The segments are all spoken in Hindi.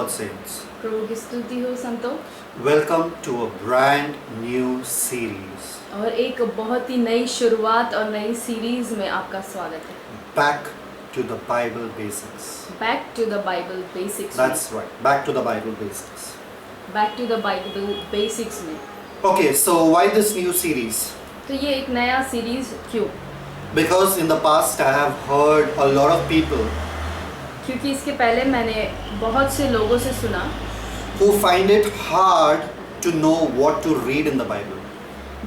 Lord, saints. प्रभु की स्तुति हो संतों। Welcome to a brand new series. और एक बहुत ही नई शुरुआत और नई सीरीज में आपका स्वागत है। Back to the Bible basics. Back to the Bible basics. That's right. Back to the Bible basics. Back to the Bible basics में। Okay, so why this new series? तो ये एक नया सीरीज क्यों? Because in the past I have heard a lot of people क्योंकि इसके पहले मैंने बहुत से लोगों से सुना who find it hard to know what to read in the Bible.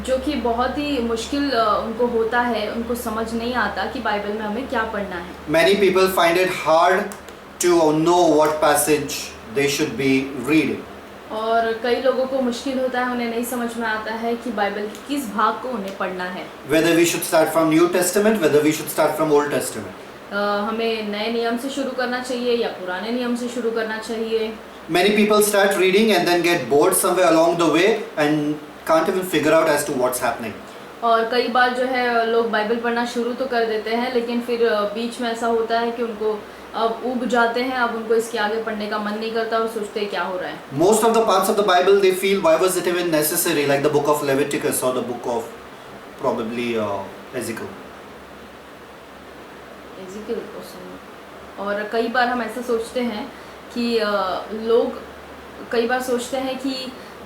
जो कि बहुत ही मुश्किल उनको होता है, उनको समझ नहीं आता कि बाइबल में हमें क्या पढ़ना है। Many people find it hard to know what passage they should be reading. और कई लोगों को मुश्किल होता है, उन्हें नहीं समझ में आता है कि बाइबल के किस भाग को उन्हें पढ़ना है। Whether we should start from New Testament, whether we should start from Old Testament. हमें नए नियम से शुरू करना चाहिए या पुराने नियम से शुरू करना चाहिए। Many people start reading and then get bored somewhere along the way and can't even figure out as to what's happening. और कई बार जो है लोग बाइबल पढ़ना शुरू तो कर देते हैं, लेकिन फिर बीच में ऐसा होता है कि उनको अब ऊब जाते हैं, अब उनको इसके आगे पढ़ने का मन नहीं करता और सोचते हैं क्या हो रहा है। Most of the parts of the Bible they feel why was it even necessary, like the book of Leviticus or the book of probably Ezekiel. और कई बार हम ऐसा सोचते हैं कि लोग कई बार सोचते हैं कि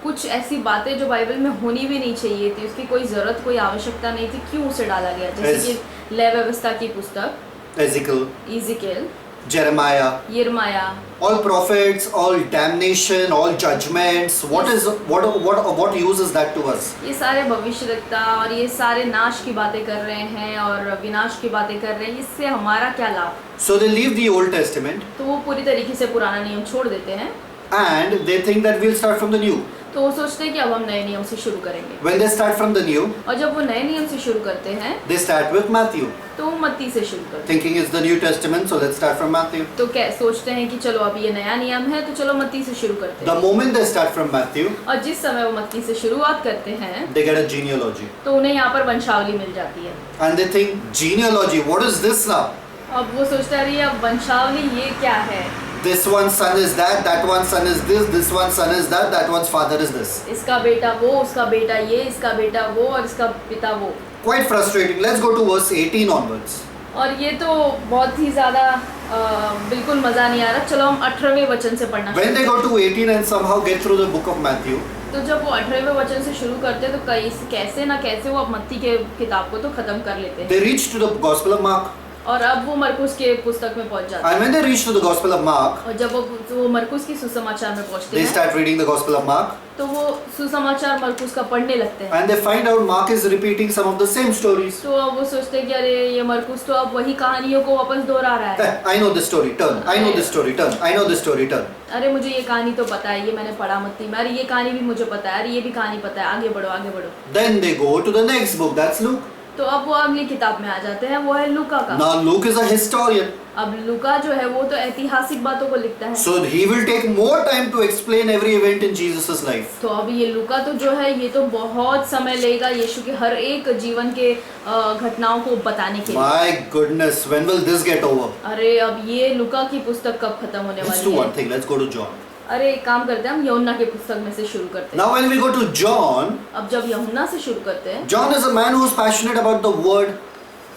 कुछ ऐसी बातें जो बाइबल में होनी भी नहीं चाहिए थी, उसकी कोई ज़रूरत कोई आवश्यकता नहीं थी, क्यों उसे डाला गया? जैसे कि लेव व्यवस्था की पुस्तक, इज़ेकिएल, Jeremiah, यिर्मयाह, all prophets, all damnation, all judgments. What use is that to us? ये सारे भविष्यद्वक्ता और ये सारे नाश की बातें कर रहे हैं और विनाश की बातें कर रहे हैं, इससे हमारा क्या लाभ? So they leave the Old Testament तो वो पूरी तरीके से पुराना नियम छोड़ देते हैं and they think that we'll start from the new. तो वो सोचते हैं कि अब हम नए नियम से शुरू करेंगे। When they start from the new, और जब वो नए नियम से शुरू करते हैं they start with Matthew, तो वो मत्ती से शुरू करते हैं। thinking it's the New Testament, so let's start from Matthew. तो क्या सोचते हैं कि चलो अब ये नया नियम है तो चलो मत्ती से शुरू करते The हैं। moment they start from Matthew, और जिस समय वो मत्ती से शुरुआत करते हैं they get a genealogy. तो उन्हें यहाँ पर वंशावली मिल जाती है। And they think, genealogy, what is this now? अब वो सोचते हैं अरे अब वंशावली ये क्या है? This one's son is that one's son is this one's son is that one's father is this. इसका बेटा वो, उसका बेटा ये, इसका बेटा वो और इसका पिता वो। Quite frustrating. Let's go to verse 18 onwards. और ये तो बहुत ही ज़्यादा बिल्कुल मज़ा नहीं आ रहा। चलो हम 18वें वचन से पढ़ना When they शुरू go to 18 and somehow get through the book of Matthew, तो जब वो 18वें वचन से शुरू करते हैं तो कैसे ना कैसे वो अब मत्ती के किताब को तो ख़त्म कर लेते हैं। they reach to the Gospel of Mark. और अब वो मरकुस के पुस्तक में पहुंच जाते हैं। And when they reach to the Gospel of Mark, और जब वो मरकुस की सुसमाचार में पहुंचते they हैं start reading the Gospel of Mark. तो वो सुसमाचार मरकुस का पढ़ने लगते हैं। And they find out Mark is repeating some of the same stories. तो अब वो सोचते हैं कि अरे ये मरकुस तो अब वही कहानियों को वापस दोहरा रहा है। I know this story, turn. I know this story, turn. I know this story, turn. अरे मुझे ये कहानी तो पता है, ये मैंने पढ़ा मत्ती में। अरे ये कहानी भी मुझे पता है, अरे ये भी कहानी पता है, आगे बढ़ो आगे बढ़ो। Then they go to the next book, that's Luke. तो अब वो अगली किताब में आ जाते हैं, वो है लूका का। Now Luke is a historian. अब लूका जो है वो तो ऐतिहासिक बातों को लिखता है। So he will take more time to explain every event in Jesus' life. तो अब ये लूका तो जो है ये तो बहुत समय लेगा यीशु के हर एक जीवन के घटनाओं को बताने के लिए। My goodness, when will this get over? अरे अब ये लूका की पुस्तक कब खत्म होने Let's वाली do है? one thing, let's go to John. अरे एक काम करते हैं, हम यूहन्ना के पुस्तक में से शुरू करते हैं। Now when we go to John, अब जब यूहन्ना से शुरू करते हैं, John is a man who is passionate about the word.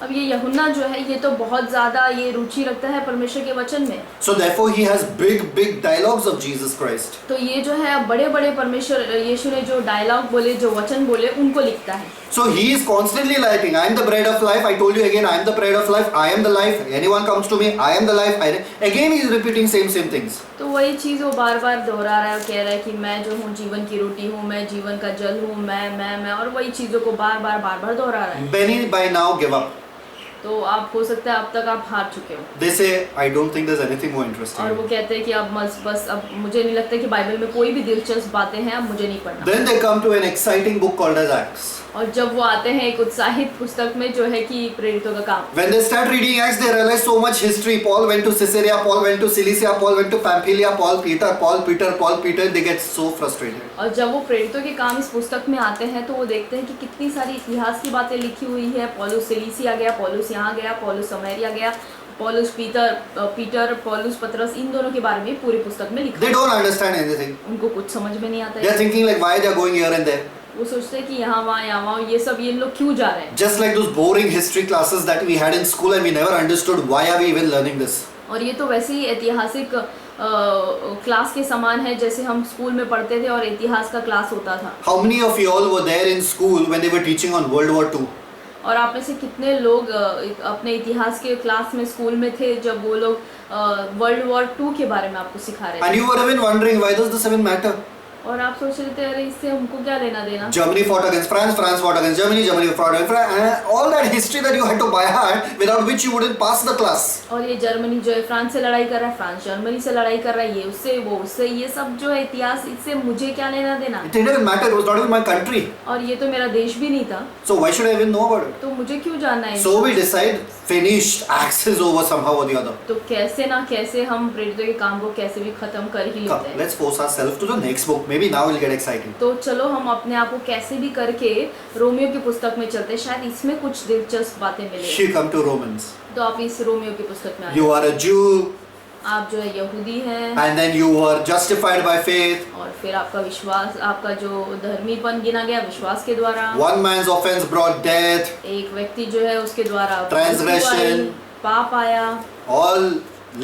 अब ये यूहन्ना जो है ये तो बहुत ज़्यादा ये रुचि रखता है परमेश्वर के वचन में। So therefore he has big dialogues of Jesus Christ. तो ये जो है बड़े परमेश्वर यीशु ने जो डायलॉग बोले, जो वचन बोले, उनको लिखता है। So he is constantly writing, I am the bread of life. I told you again, I am the bread of life. I am the life. Anyone comes to me, I am the life. Again he is repeating same things. तो वही चीज़ वो बार दोहरा रहा है और कह रहा है कि मैं जो हूँ जीवन की रोटी हूँ, मैं जीवन का जल हूँ, मैं और वही चीज़ों को बार दोहरा रहा है। Many by now give up. तो आप हो सकता है अब तक आप हार चुके हो। They say, I don't think there's anything more interesting. और वो कहते हैं कि अब बस अब मुझे नहीं लगता कि बाइबल में कोई भी दिलचस्प बातें हैं, अब मुझे नहीं पढ़ना। Then they come to an exciting book called as Acts. और जब वो आते हैं एक उत्साहित पुस्तक में जो है कि प्रेरितों का काम। When they start reading Acts, they realize so much history. Paul went to Caesarea, Paul went to Cilicia, Paul went to Pamphylia, Paul Peter. They get so frustrated. और जब वो प्रेरितों के काम इस पुस्तक में आते हैं तो वो देखते हैं कि कितनी सारी इतिहास की बातें लिखी हुई है। पौलुस सिलीसिया गया, पौलुस यहाँ गया, पौलुस समारिया गया, पीटर पौलुस पतरस इन दोनों के बारे में पूरी पुस्तक में लिखा They है। don't understand anything. उनको कुछ समझ में नहीं आता They are है। thinking like why they are going here and there. वो सोचते हैं कि यहाँ वहाँ ये सब ये लोग क्यों जा रहे हैं। Just like those boring history classes that we had in school and we never understood why are we even learning this. और ये तो वैसे ही ऐतिहासिक क्लास के समान है जैसे हम स्कूल में पढ़ते थे और इतिहास का क्लास होता था। How many of you all were there in school when they were teaching on World War II? और आप में से कितने लोग अपने इतिहास के क्लास में स्कूल में थे जब वो लोग वर्ल्ड वॉर 2 के बारे में आपको सिखा रहे And थे। you were even wondering why does this even matter? और आप सोच रहे थे अरे इससे हमको क्या लेना देना। Germany fought against France, France fought against Germany, Germany fought against France, all that history that you had to by heart without which you wouldn't pass the class. और ये जर्मनी जो है फ्रांस से लड़ाई कर रहा है, फ्रांस जर्मनी से लड़ाई कर रहा है, ये उससे वो उससे, ये सब जो है इतिहास, इससे मुझे क्या लेना देना। It didn't even matter, it was not even my country. और ये तो मेरा देश भी नहीं था, So why should I even know about it? तो मुझे क्यों जानना है। So we decide finished, axis over somehow or the other. तो कैसे ना कैसे हम प्रेरितों के काम को कैसे भी खत्म कर ही Come, लेते हैं। let's force ourselves to the next book. Maybe now we'll get excited. तो चलो हम अपने आप को कैसे भी करके रोमियो की पुस्तक में चलते हैं, शायद इसमें कुछ दिलचस्प बातें मिले। You come to Romans. तो आप इस रोमियो की पुस्तक में You आए। are a Jew आप जो है यहूदी हैं and then you were justified by faith. और फिर आपका विश्वास, आपका जो धर्मीपन गिना गया विश्वास के द्वारा। One man's offense brought death. एक व्यक्ति जो है उसके द्वारा Transgression. पाप आया। All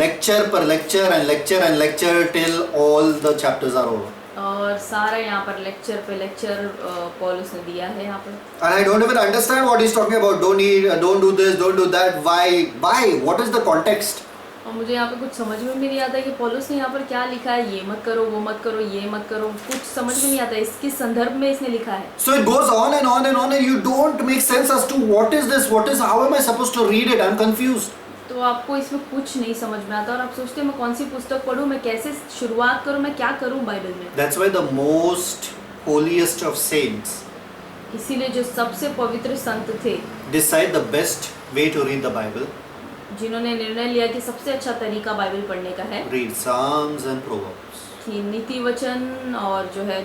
lecture per lecture and lecture and lecture till all the chapters are over. और सारा यहाँ पर लेक्चर पे लेक्चर पौलुस ने दिया है यहाँ पर। And I don't even understand what he's talking about. Don't eat, don't do this, don't do that. Why? Why? What is the context? और मुझे यहाँ पे कुछ समझ में भी नहीं आता है कि पौलुस ने यहाँ पर क्या लिखा है, ये मत करो, वो मत करो, ये मत करो, कुछ समझ में नहीं आता है इसके संदर्भ में इसने लिखा है। So it goes on and on and on and you don't make sense as to what is this, what is, how am I supposed to read it? I'm confused. तो आपको इसमें कुछ नहीं समझ में आता और आप सोचते हैं मैं कौन सी पुस्तक पढूं, मैं कैसे शुरुआत करूं, मैं क्या करूं बाइबल में। That's why the most holiest of saints इसीलिए जो सबसे पवित्र संत थे, decide the best way to read the Bible, जिन्होंने निर्णय लिया कि सबसे अच्छा तरीका बाइबल पढ़ने का है read Psalms and Proverbs. कि नीति वचन और जो है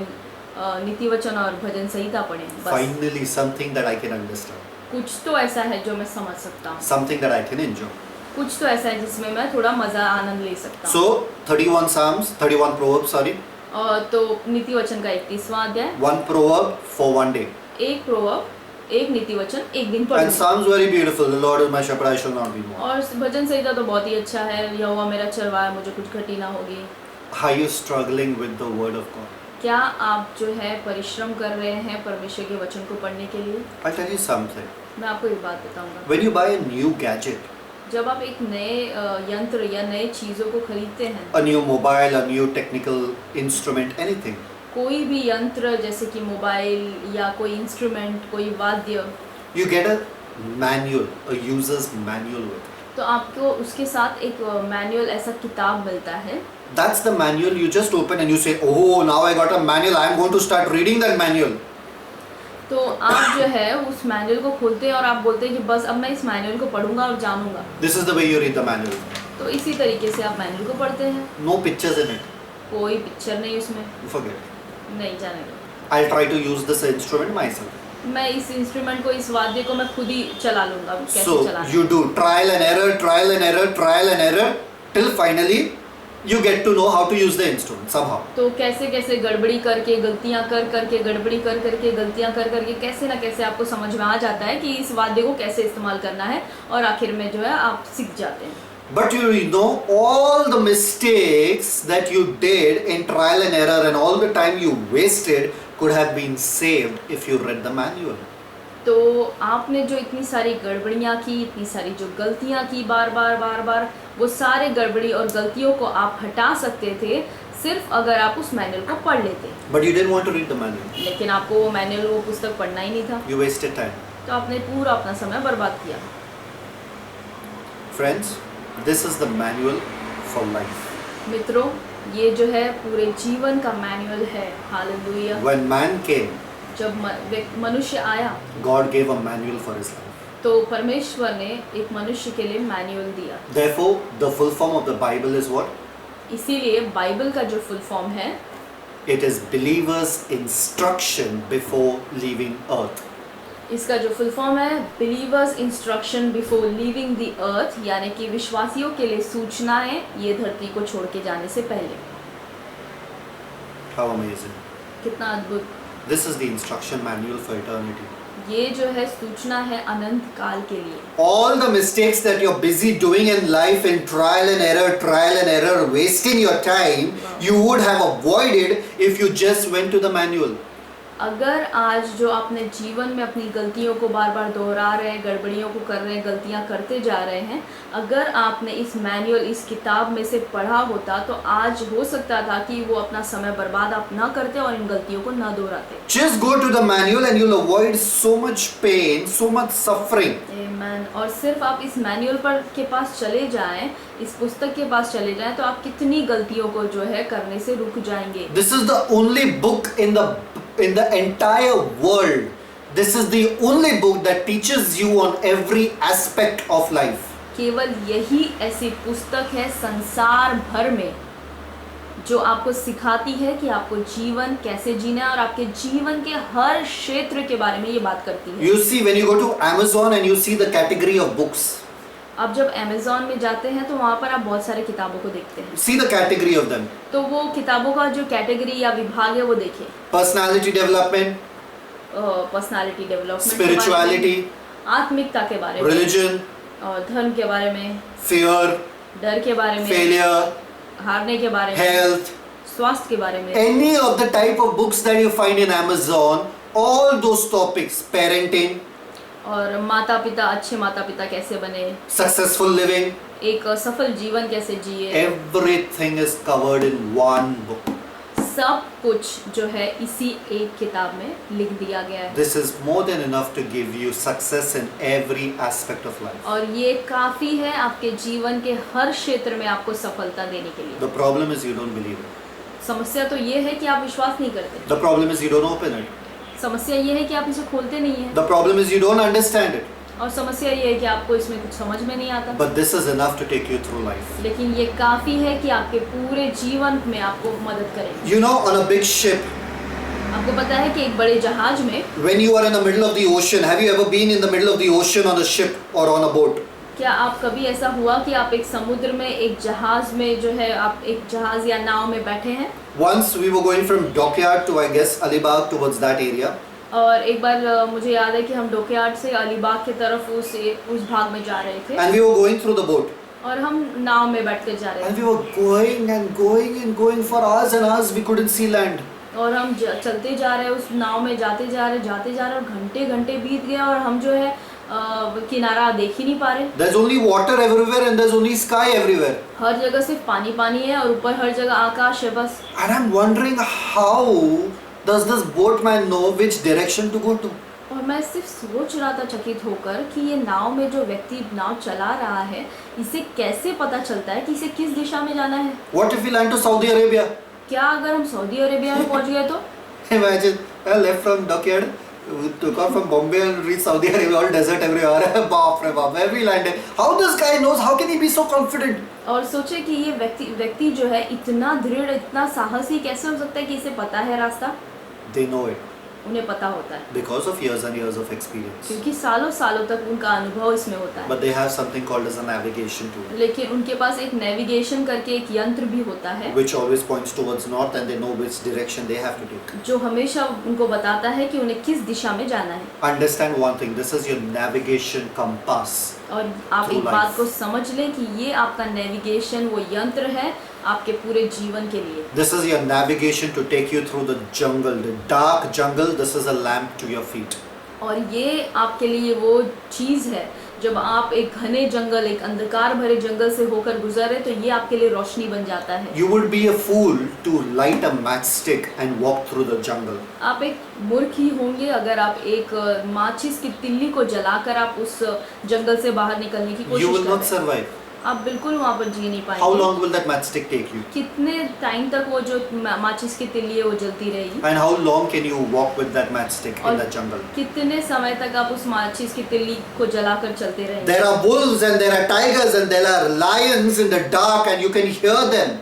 नीति वचन और भजन संहिता पढ़ें। बस Finally something that I can understand, कुछ तो ऐसा है जो मैं समझ सकता हूँ, something that I can enjoy. कुछ तो ऐसा है जिसमें मैं थोड़ा मजा आनंद ले सकता हूँ। So 31 Psalms, 31 Proverbs, sorry, और तो नीति वचन का 31वां अध्याय, one proverb for one day. एक प्रोवर्ब, एक नीति वचन एक दिन And पढ़ूं। Psalms very beautiful. The Lord is my shepherd, I shall not be moved. और भजन संहिता तो बहुत ही अच्छा है, यहोवा मेरा चरवाहा है, मुझे कुछ घटी ना होगी। Are you struggling with the word of God? क्या आप जो है परिश्रम कर रहे हैं परमेश्वर के वचन को पढ़ने के लिए? I'll tell you something. मैं आपको एक बात बताऊंगा, When you buy a new gadget, जब आप एक नए यंत्र या नए चीज़ों को खरीदते हैं, a new mobile, a new technical instrument, anything, कोई भी यंत्र जैसे कि मोबाइल या कोई इंस्ट्रूमेंट, कोई वाद्य, you get a manual, a user's manual with it. तो आपको उसके साथ एक मैनुअल ऐसा किताब मिलता है। That's the manual you just open and you say, oh, now I got a manual, I am going to start reading that manual. तो आप जो है उस मैनुअल को खोलते हैं और आप बोलते हैं कि बस अब मैं इस मैनुअल को पढ़ूंगा और जानूंगा। This is the way you read the manual. तो इसी तरीके से आप मैनुअल को पढ़ते हैं, No pictures in it. कोई पिक्चर नहीं उसमें, Forget it. नहीं जानेगा। I'll try to use this instrument myself. मैं इस इंस्ट्रूमेंट को, इस वाद्य को मैं खुद ही चला लूंगा, कैसे So चलाना। you do trial and error, trial and error, trial and error, till finally you get to know how to use the instrument somehow. तो कैसे कैसे गड़बड़ी करके, गलतियां कर करके, गड़बड़ी कर करके, गलतियां कर करके, कैसे ना कैसे आपको समझ में आ जाता है कि इस वाद्य को कैसे इस्तेमाल करना है और आखिर में जो है आप सीख जाते हैं। But you know all the mistakes that you did in trial and error and all the time you wasted could have been saved if you read the manual. तो आपने जो इतनी सारी गड़बड़ियाँ की, इतनी सारी जो गलतियाँ की बार बार, वो सारे गड़बड़ी और गलतियों को आप हटा सकते थे सिर्फ अगर आप उस मैनुअल को पढ़ लेते। But you didn't want to read the manual. लेकिन आपको वो मैनुअल, वो पुस्तक पढ़ना ही नहीं था, You wasted time. तो आपने पूरा अपना समय बर्बाद किया। Friends, this is the manual for life. मित्रों, ये जो है पूरे जीवन का मैनुअल है। हालेलुया। When man came, जब मनुष्य आया God gave a manual for his life. तो परमेश्वर ने एक मनुष्य के लिए मैनुअल दिया। Therefore, the full form of the Bible is what? इसीलिए बाइबल का जो फुल फॉर्म है, It is believers' instruction before leaving earth. इसका जो फुल फॉर्म है believers instruction before leaving the earth, यानी कि विश्वासियों के लिए सूचनाएं ये धरती को छोड़ के जाने से पहले। How amazing. कितना अद्भुत। This is the instruction manual for eternity. ये जो है सूचना है अनंत काल के लिए। All the mistakes that you're busy doing in life in trial and error, wasting your time, you would have avoided if you just went to the manual. अगर आज जो आपने जीवन में अपनी गलतियों को बार बार दोहरा रहे हैं, गड़बड़ियों को कर रहे हैं, गलतियां करते जा रहे हैं, अगर आपने इस मैनुअल, इस किताब में से पढ़ा होता तो आज हो सकता था कि वो अपना समय बर्बाद आप ना करते और इन गलतियों को ना दोहराते। Just go to the manual and you'll avoid so much pain, so much suffering. आमीन। और सिर्फ आप इस मैनुअल पर के पास चले जाएं, इस पुस्तक के पास चले जाएं तो आप कितनी गलतियों को जो है करने से रुक जाएंगे। This is the only book in the entire world. This is the only book that teaches you on every aspect of life. केवल यही ऐसी पुस्तक है संसार भर में जो आपको सिखाती है कि आपको जीवन कैसे जीना है और आपके जीवन के हर क्षेत्र के बारे में ये बात करती है। You see, when you go to Amazon and you see the category of books, आप जब अमेज़न में जाते हैं तो वहाँ पर आप बहुत सारे किताबों को देखते हैं। see the category of them. तो वो किताबों का जो कैटेगरी या विभाग है वो देखिए। Personality development, personality development, spirituality, आत्मिकता के बारे में, religion, और धर्म के बारे में, fear, डर के बारे में, failure, हारने के बारे में, health, स्वास्थ्य के बारे में। any of the type of books that you find in Amazon, all those topics, parenting, और माता पिता, अच्छे माता पिता कैसे बने, successful living, एक सफल जीवन कैसे जिए, everything is covered in one book. सब कुछ जो है इसी एक किताब में लिख दिया गया है। This is more than enough to give you success in every aspect of life. और ये काफी है आपके जीवन के हर क्षेत्र में आपको सफलता देने के लिए। The problem is you don't believe it. समस्या तो ये है कि आप विश्वास नहीं करते। The problem is you don't open it. समस्या ये है कि आप इसे खोलते नहीं हैं। The problem is you don't understand it. और समस्या ये है कि आपको इसमें कुछ समझ में नहीं आता। But this is enough to take you through life. लेकिन ये काफी है कि आपके पूरे जीवन में आपको मदद करेगा। You know, on a big ship, आपको पता है कि एक बड़े जहाज में, when you are in the middle of the ocean, have you ever been in the middle of the ocean on a ship or on a boat? क्या आप कभी ऐसा हुआ कि आप एक समुद्र में एक जहाज में जो है आप एक जहाज या नाव में बैठे हैं? Once we were going from Dockyard to, I guess, Alibag, towards that area. और एक बार मुझे याद है कि हम डॉकयार्ड से अलीबाग की तरफ उस भाग में जा रहे थे। And we were going through the boat. और हम नाव में बैठते जा रहे And थे। we were going and going and going for hours and hours. We couldn't see land. और हम चलते जा रहे हैं उस नाव में, जाते जा रहे और घंटे घंटे बीत गए और हम जो है किनारा देख ही नहीं पा रहे। There's only water everywhere and there's only sky everywhere. हर जगह सिर्फ पानी पानी है और ऊपर हर जगह आकाश है बस। And I'm wondering, how does this boatman know which direction to go to? और मैं सिर्फ सोच रहा था चकित होकर कि ये नाव में जो व्यक्ति नाव चला रहा है इसे कैसे पता चलता है कि इसे किस दिशा में जाना है। What if we land to Saudi Arabia? क्या अगर हम सऊदी अरेबिया में पहुंच गए तो? Imagine, I left from Dockyard, took off from Bombay and reached Saudi Arabia, all desert everywhere. बाप रे बाप, where we landed. How this guy knows? How can he be so confident? और सोचे कि ये व्यक्ति जो है इतना दृढ़, इतना साहसी कैसे हो सकता है कि इसे पता है रास्ता? They know it उन्हें पता होता है because of years and years of experience. क्योंकि सालों सालों तक उनका अनुभव इसमें होता है। But they have something called as a navigation tool, लेकिन उनके पास एक नेविगेशन करके एक यंत्र भी होता है which always points towards north, and they know which direction they have to take. जो हमेशा उनको बताता है कि उन्हें किस दिशा में जाना है। Understand one thing, this is your navigation compass. और आप Through एक life. बात को समझ लें कि ये आपका नेविगेशन वो यंत्र है आपके पूरे जीवन के लिए। This is your navigation to take you through the jungle, the dark jungle. This is a lamp to your feet. और ये आपके लिए वो चीज़ है जब आप एक घने जंगल, एक अंधकार भरे जंगल से होकर गुजरे तो ये आपके लिए रोशनी बन जाता है। You would be a fool to light a matchstick and walk through the jungle. आप एक मूर्ख ही होंगे अगर आप एक माचिस की तिल्ली को जलाकर आप उस जंगल से बाहर निकलने की You कोशिश will not करें। survive. आप बिल्कुल वहाँ पर जी नहीं How पाएंगे। long will that matchstick take you? कितने टाइम तक वो जो माचिस की तिल्ली है वो जलती रहेगी? And how long can you walk with that matchstick in और that jungle? कितने समय तक आप उस माचिस की तिल्ली को जलाकर चलते रहेंगे? There are wolves and there are tigers and there are lions in the dark and you can hear them.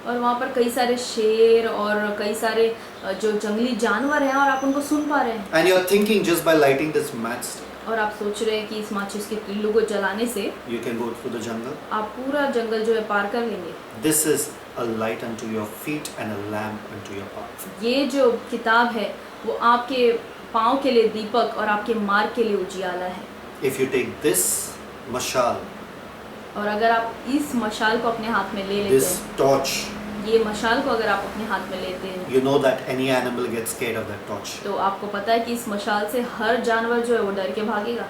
और वहाँ पर कई सारे शेर और कई सारे जो जंगली जानवर हैं और आप उनको सुन पा रहे हैं। And you're thinking just by lighting this matchstick, और आप सोच रहे हैं कि इस माचिस के तिल्लू को जलाने से you can go through the jungle. आप पूरा जंगल जो है पार कर लेंगे। This is a light unto your feet and a lamp unto your path. ये जो किताब है वो आपके पाँव के लिए दीपक और आपके मार्ग के लिए उजियाला है। If you take this mashal, और अगर आप इस मशाल को अपने हाथ में ले लेते this हैं, torch, ये मशाल को अगर आप अपने हाथ में लेते हैं, you know that any animal gets scared of that torch. तो आपको पता है कि इस मशाल से हर जानवर जो है वो डर के भागेगा।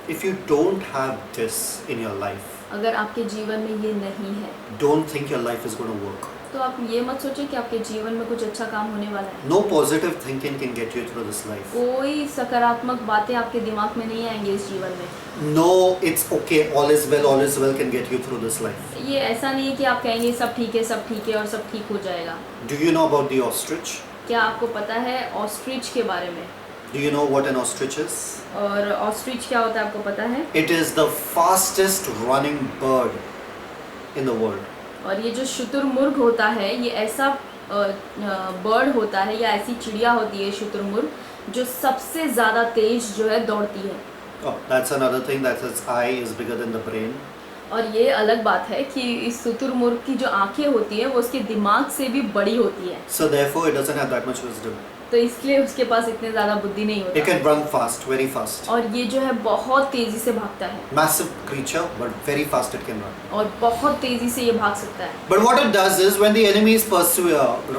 If you don't have this in your life, अगर आपके जीवन में ये नहीं है don't think your life is going to work. तो आप ये मत सोचें कि आपके जीवन में कुछ अच्छा काम होने वाला है। No positive thinking can get you through this life. कोई सकारात्मक बातें आपके दिमाग में नहीं आएंगी इस जीवन में। No, it's okay, all is well can get you through this life. ये ऐसा नहीं है कि आप कहेंगे सब ठीक है और सब ठीक हो जाएगा। Do you know about the ostrich? क्या आपको पता है ऑस्ट्रिच के बारे में? Do you know what an ostrich is? और ऑस्ट्रिच क्या होता है आपको पता है? It is the fastest running bird in the world. और ये जो शुतुरमुर्ग होता है ये ऐसा बर्ड होता है या ऐसी चिड़िया होती है शुतुरमुर्ग जो सबसे ज़्यादा तेज जो है दौड़ती है। Oh, that's another thing, that its eye is bigger than the brain. और ये अलग बात है कि इस शुतुरमुर्ग की जो आंखें होती हैं वो उसके दिमाग से भी बड़ी होती है, So therefore it doesn't have that much wisdom. तो इसलिए उसके पास इतने ज़्यादा बुद्धि नहीं It होता। can run fast, very fast. और ये जो है बहुत तेज़ी से भागता है Massive creature, but very fast it can run. और बहुत तेज़ी से ये भाग सकता है। But what it does is when the enemy is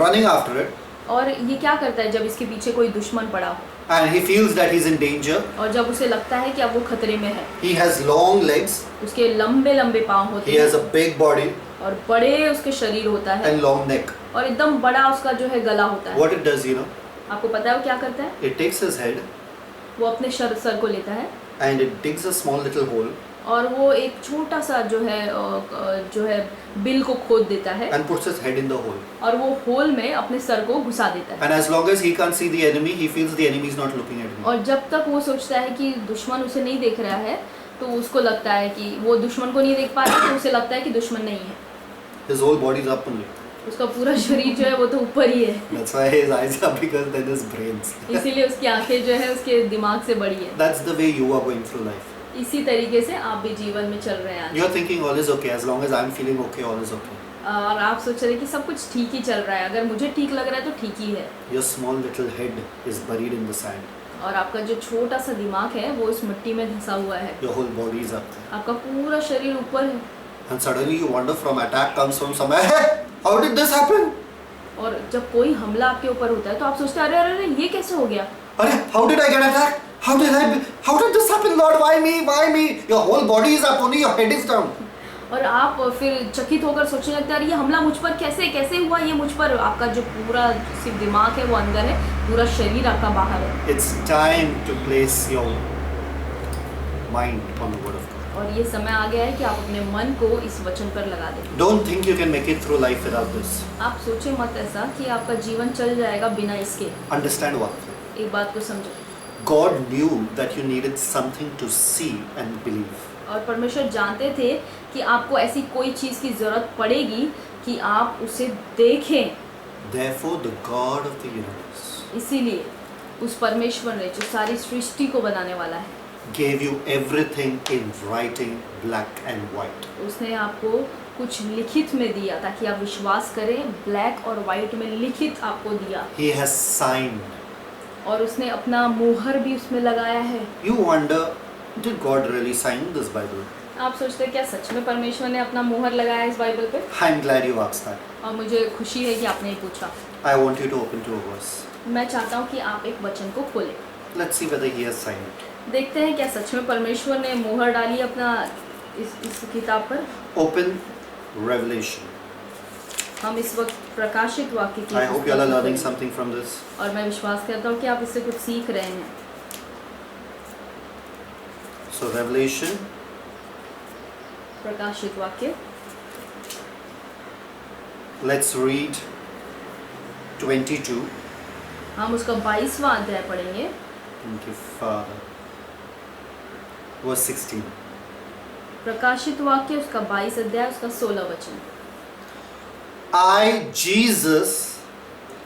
running after it, और ये क्या करता है जब इसके पीछे कोई दुश्मन पड़ा हो and he feels that he's in danger, और जब उसे लगता है कि अब वो खतरे में है, he has long legs, उसके लंबे लंबे पाँव होते he has हैं a big body और बड़े उसके शरीर होता है and long neck. और एकदम बड़ा उसका जो है गला होता है। What it does, you know, आपको पता है वो क्या करता है? it takes his head वो अपने सर को लेता है and it digs a small little hole और वो एक छोटा सा जो है बिल को खोद देता है and puts his head in the hole. और वो होल में अपने सर को घुसा देता है। And as long as he can't see the enemy, he feels the enemy is not looking at him. और जब तक वो सोचता है कि दुश्मन उसे नहीं देख रहा है तो उसको लगता है कि वो दुश्मन को नहीं देख पा रहा, तो उसे लगता है कि दुश्मन नहीं है। His whole body is up only. उसका पूरा शरीर जो है वो तो ऊपर ही है, That's why his eyes are bigger than his brains. इसीलिए उसकी आंखें जो है उसके दिमाग से बड़ी है। That's the way you are going through life. इसी तरीके से आप भी जीवन में चल रहे हैं You're thinking all is okay, as long as I'm feeling okay, all is okay. और आप सोच रहे हैं कि सब कुछ ठीक ही चल रहा है, अगर मुझे ठीक लग रहा है तो ठीक ही है। Your small little head is buried in the sand. और आपका जो छोटा सा दिमाग है वो इस मिट्टी में धंसा हुआ है, Your whole body is up there. आपका पूरा शरीर ऊपर है। And suddenly you wonder, from attack comes from somewhere. Hey, how did this happen? और जब कोई हमला आपके ऊपर होता है तो आप सोचते हैं अरे अरे अरे ये कैसे हो गया? Arey, how did I get attacked? How did this happen, Lord? Why me? Why me? Your whole body is up, only your head is down. और आप फिर चकित होकर सोचने लगते हैं अरे ये हमला मुझ पर कैसे हुआ, ये मुझ पर। आपका जो पूरा सिर्फ दिमाग है वो अंदर है, पूरा शरीर आपका बाहर है। It's time to place your mind on the word of God. और ये समय आ गया है कि आप अपने मन को इस वचन पर लगा दें। Don't think you can make it through life without this. आप सोचे मत ऐसा कि आपका जीवन चल जाएगा बिना इसके। Understand one thing. एक बात को समझो, God knew that you needed something to see and believe. और परमेश्वर जानते थे कि आपको ऐसी कोई चीज़ की ज़रूरत पड़ेगी कि आप उसे देखें। Therefore, the God of the universe इसीलिए उस परमेश्वर ने जो सारी सृष्टि को बनाने वाला है gave you everything in writing, black and white. उसने आपको कुछ लिखित में दिया ताकि आप विश्वास करें। ब्लैक और वाइट में लिखित आपको दिया He has signed. और उसने अपना मुहर भी उसमें लगाया है। You wonder, did God really sign this Bible? आप सोचते हैं क्या सच में परमेश्वर ने अपना मुहर लगाया इस बाइबल पे? I'm glad you asked that. और मुझे खुशी है कि आपने ये पूछा। I want you to open to a verse. मैं चाहता हूँ कि आप एक वचन को खोलें, Let's see whether He has signed it. देखते हैं क्या सच में परमेश्वर ने मुहर डाली अपना इस किताब पर। Open Revelation. हम इस वक्त प्रकाशित वाक्य की I hope you all are learning पुस्तक something from this. और मैं विश्वास करता हूँ कि आप इससे कुछ सीख रहे हैं। So Revelation प्रकाशित वाक्य, let's read 22. हम उसका 22वां अध्याय पढ़ेंगे। Thank you, Father. Verse 16. प्रकाशित वाक्य उसका 22 अध्याय उसका 16 वचन। I, Jesus,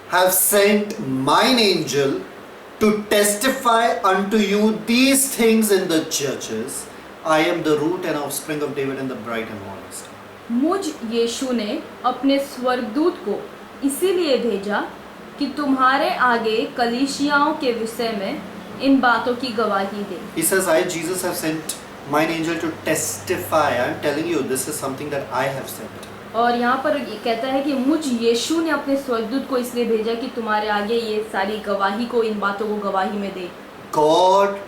have sent mine angel to testify unto you these things in the churches. I am the root and offspring of David and the bright and morning star. मुझ यीशु ने अपने स्वर्गदूत को इसीलिए भेजा कि तुम्हारे आगे कलीसियाओं के विषय में इन बातों की गवाही दे। He says, I, Jesus, have sent mine angel to testify. I am telling you, this is something that I have sent. और यहाँ पर ये कहता है कि मुझ यीशु ने अपने स्वर्गदूत को इसलिए भेजा कि तुम्हारे आगे ये सारी गवाही को, इन बातों को गवाही में दे। God,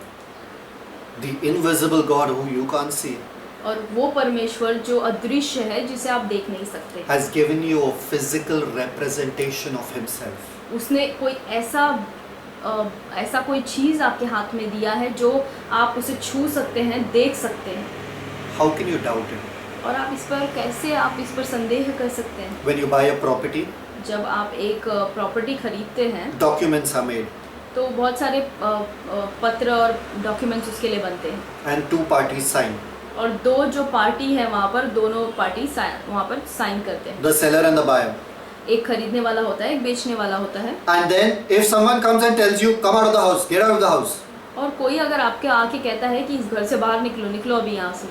the invisible God who you can't see, और वो परमेश्वर जो अदृश्य है, जिसे आप देख नहीं सकते, has given you a physical representation of himself. उसने कोई ऐसा कोई चीज़ आपके हाथ में दिया है जो आप उसे छू सकते हैं, देख सकते हैं। How can you doubt it? और आप इस पर संदेह कर सकते हैं। When you buy a property, जब आप एक प्रॉपर्टी खरीदते हैं documents are made तो बहुत सारे पत्र और डॉक्यूमेंट्स उसके लिए बनते हैं and two parties sign. और दो जो पार्टी है वहाँ पर, दोनों पार्टी वहाँ पर साइन करते हैं। The seller and the buyer. एक खरीदने वाला होता है, एक बेचने वाला होता है। And then if someone comes and tells you, come out of the house, get out of the house, और कोई अगर आपके आके कहता है कि इस घर से बाहर निकलो, निकलो अभी यहाँ से,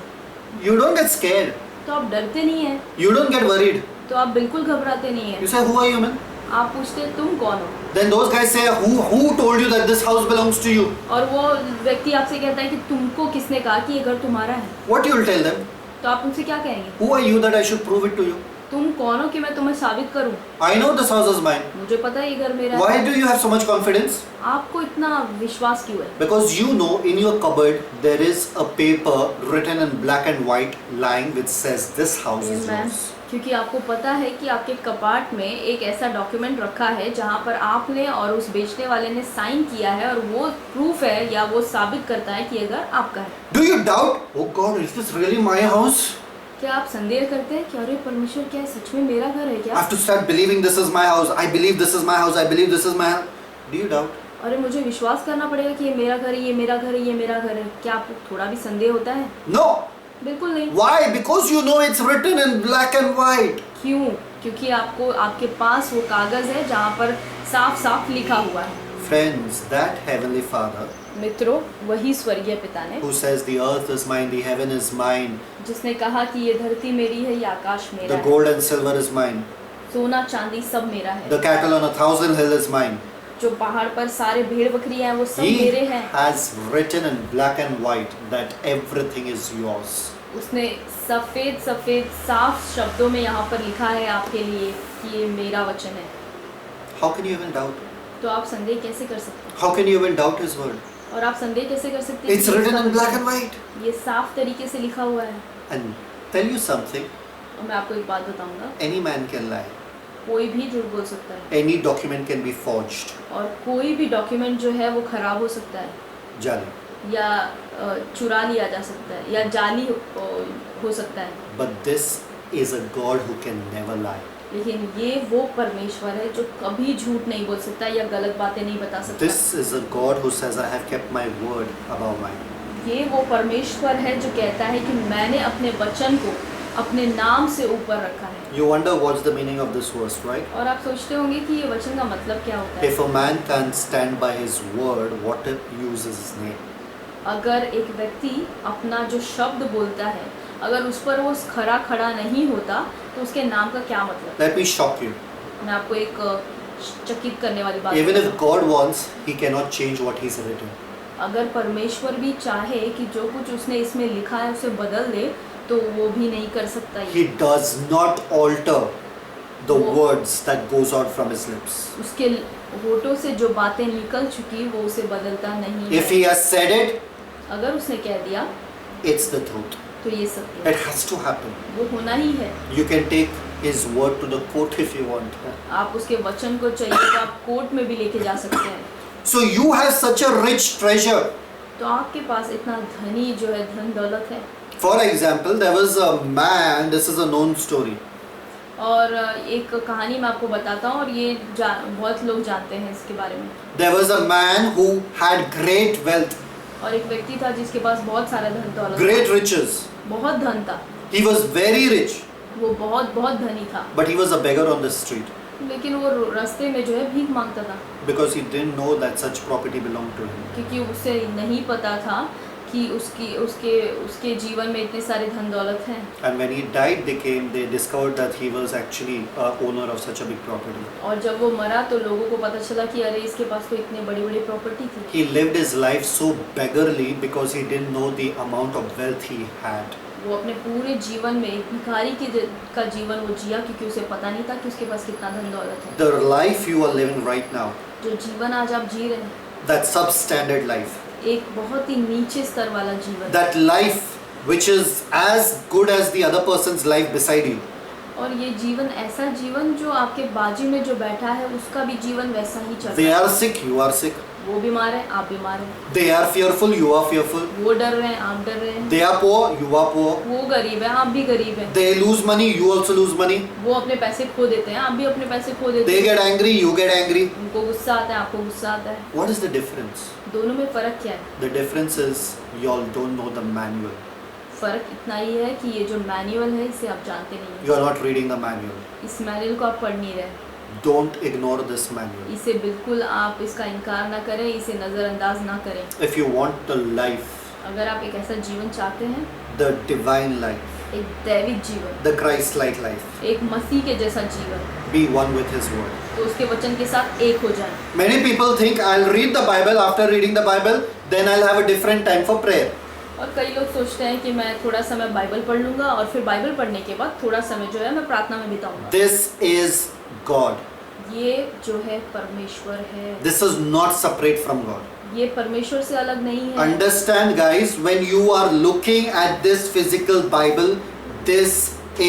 you don't get scared. तो आप डरते नहीं हैं, You don't get worried. तो आप बिल्कुल घबराते नहीं हैं। You say, who are you, man? आप पूछते हैं तुम कौन हो, Then those guys say, who told you that this house belongs to you? और वो व्यक्ति आपसे कहता है कि तुमको किसने कहा कि ये घर तुम्हारा है, What you will tell them? तो आप उनसे क्या कहेंगे? Who are you that I should prove it to you? तुम कौन हो कि मैं तुम्हें साबित करूं? I know this house is mine. मुझे पता है ये घर मेरा है। Why do you have so much confidence? आपको इतना विश्वास क्यों है? Because you know in your cupboard there is a paper written in black and white lying which says this house is Amen. yours. क्योंकि आपको पता है कि आपके कपाट में एक ऐसा डॉक्यूमेंट रखा है जहाँ पर आपने और उस बेचने वाले ने साइन किया है, और वो प्रूफ है या वो साबित करता है कि ये घर आपका है। Do you doubt? Oh God, is this really my house? क्या आप संदेह करते हैं कि अरे परमेश्वर, क्या सच में मेरा घर है I क्या? have to start believing this is my house. I believe this is my house. I believe this is my house. Do you doubt? अरे मुझे विश्वास करना पड़ेगा कि ये मेरा घर है, ये मेरा घर है, ये मेरा घर है। क्या आपको थोड़ा भी संदेह होता है? No. बिल्कुल नहीं। Why? Because you know it's written in black and white. क्यों? क्योंकि आपके पास वो कागज है जहाँ पर साफ साफ लिखा हुआ है। Friends, that heavenly Father मित्रों, वही स्वर्गीय पिता ने who says the earth is mine, the heaven is mine, जिसने कहा कि ये धरती मेरी है, ये आकाश मेरा the है, gold and silver is mine, सोना चांदी सब मेरा है, the cattle on 1,000 hill is mine. जो पहाड़ पर सारे भेड़ बकरियां हैं वो सब He मेरे हैं। has written in black and white that everything is yours. उसने सफेद सफेद साफ शब्दों में यहाँ पर लिखा है आपके लिए कि ये मेरा वचन है। How can you even doubt? तो आप संदेह कैसे कर सकते हैं? How can you even doubt His word? और आप संदेह कैसे कर सकते हैं? It's कि written इसका in black वचन and white. ये साफ तरीके से लिखा हुआ है। And tell you something, और मैं आपको एक बात बताऊंगा, any man can lie. कोई भी झूठ बोल सकता है, Any document can be forged. और कोई भी डॉक्यूमेंट जो है वो खराब हो सकता है, Jali. या चुरा लिया जा सकता है, या जाली हो सकता है। But this is a God who can never lie. लेकिन ये वो परमेश्वर है जो कभी झूठ नहीं बोल सकता या गलत बातें नहीं बता सकता। This is a God who says, I have kept my word above mine. ये वो परमेश्वर है जो कहता है कि मैंने अपने वचन को अपने नाम से ऊपर रखा है। You wonder what's the meaning of this verse, right? और आप सोचते होंगे कि ये वचन का मतलब क्या होता है। If a man can't stand by his word, what use is his name? अगर एक व्यक्ति अपना जो शब्द बोलता है, अगर उस पर वो खड़ा नहीं होता तो उसके नाम का क्या मतलब? Let me shock you. मैं आपको एक चकित करने वाली बात Even if बताऊं। God wants, He cannot change what He's written. अगर परमेश्वर भी चाहे कि जो कुछ उसने इसमें लिखा है उसे बदल दे, तो वो भी नहीं कर सकता ये। He does not alter the words that goes out from His lips. उसके होठों से जो बातें निकल चुकी वो उसे बदलता नहीं If है। He has said it, अगर उसने कह दिया it's the truth. तो ये सत्य है, It has to happen. वो होना ही है। You can take His word to the court if you want. आप उसके वचन को चाहिए तो आप कोर्ट में भी लेके जा सकते हैं। So you have such a rich treasure. तो आपके पास इतना धनी जो है, धन दौलत है। For example, there was a man, this is a known story. और एक कहानी मैं आपको बताता हूँ, और ये बहुत लोग जानते हैं इसके बारे में। There was a man who had great wealth, और एक व्यक्ति था जिसके पास बहुत सारा धन दौलत great था, riches. बहुत धन था, He was very rich. वो बहुत बहुत धनी था, but he was a beggar on the street लेकिन वो रास्ते में जो है भीख मांगता था, because he didn't know that such property belonged to him. क्योंकि उसे नहीं पता था कि उसके जीवन में इतने सारे धन दौलत हैं। And when he died, they discovered that he was actually a owner of such a big property. और जब वो मरा तो लोगों को पता चला कि अरे इसके पास तो इतने बड़ी बड़ी प्रॉपर्टी थी। He lived his life so beggarly because he didn't know the amount of wealth he had. वो अपने पूरे जीवन में एक भिखारी का जीवन वो जिया, क्योंकि उसे पता नहीं था कि उसके पास कितना धन दौलत है। The life you are living right now, जो जीवन आज आप जी रहे हैं, that substandard life, एक बहुत ही नीचे स्तर वाला जीवन, that life which is as good as the other person's life beside you. और ये जीवन ऐसा जीवन जो आपके बाजू में जो बैठा है उसका भी जीवन वैसा ही चल They रहा है। are sick, you are sick. वो बीमार है, आप बीमार हैं। They are fearful, you are fearful. वो डर रहे हैं, आप डर रहे हैं। They are poor, you are poor. वो गरीब है, आप भी गरीब हैं। They lose money, you also lose money. वो अपने पैसे खो देते हैं, आप भी अपने पैसे खो देते They हैं। get angry, you get angry. उनको गुस्सा आता है, आपको गुस्सा आता है। What is the difference? दोनों में फ़र्क क्या है? The difference is you all don't know the manual. फ़र्क इतना ही है कि ये जो मैनुअल है इसे आप जानते नहीं हैं। You are not reading the manual. इस मैनुअल को आप पढ़ नहीं रहे। Don't ignore this manual. इसे बिल्कुल आप इसका इनकार ना करें, इसे नज़रअंदाज ना करें। If you want the life, अगर आप एक ऐसा जीवन चाहते हैं, the divine life, एक दैविक जीवन, the Christ-like life, एक मसीह के जैसा जीवन, be one with His word. तो उसके वचन के साथ एक हो जाएं। Many people think I'll read the Bible. After reading the Bible, then I'll have a different time for prayer. और कई लोग सोचते हैं कि मैं थोड़ा समय बाइबल पढ़ लूँगा और फिर बाइबल पढ़ने के बाद थोड़ा समय जो है मैं प्रार्थना में बिताऊंगा। This is God. ये जो है परमेश्वर है। This is not separate from God. ये परमेश्वर से अलग नहीं है। Understand, guys, when you are looking at this physical Bible, this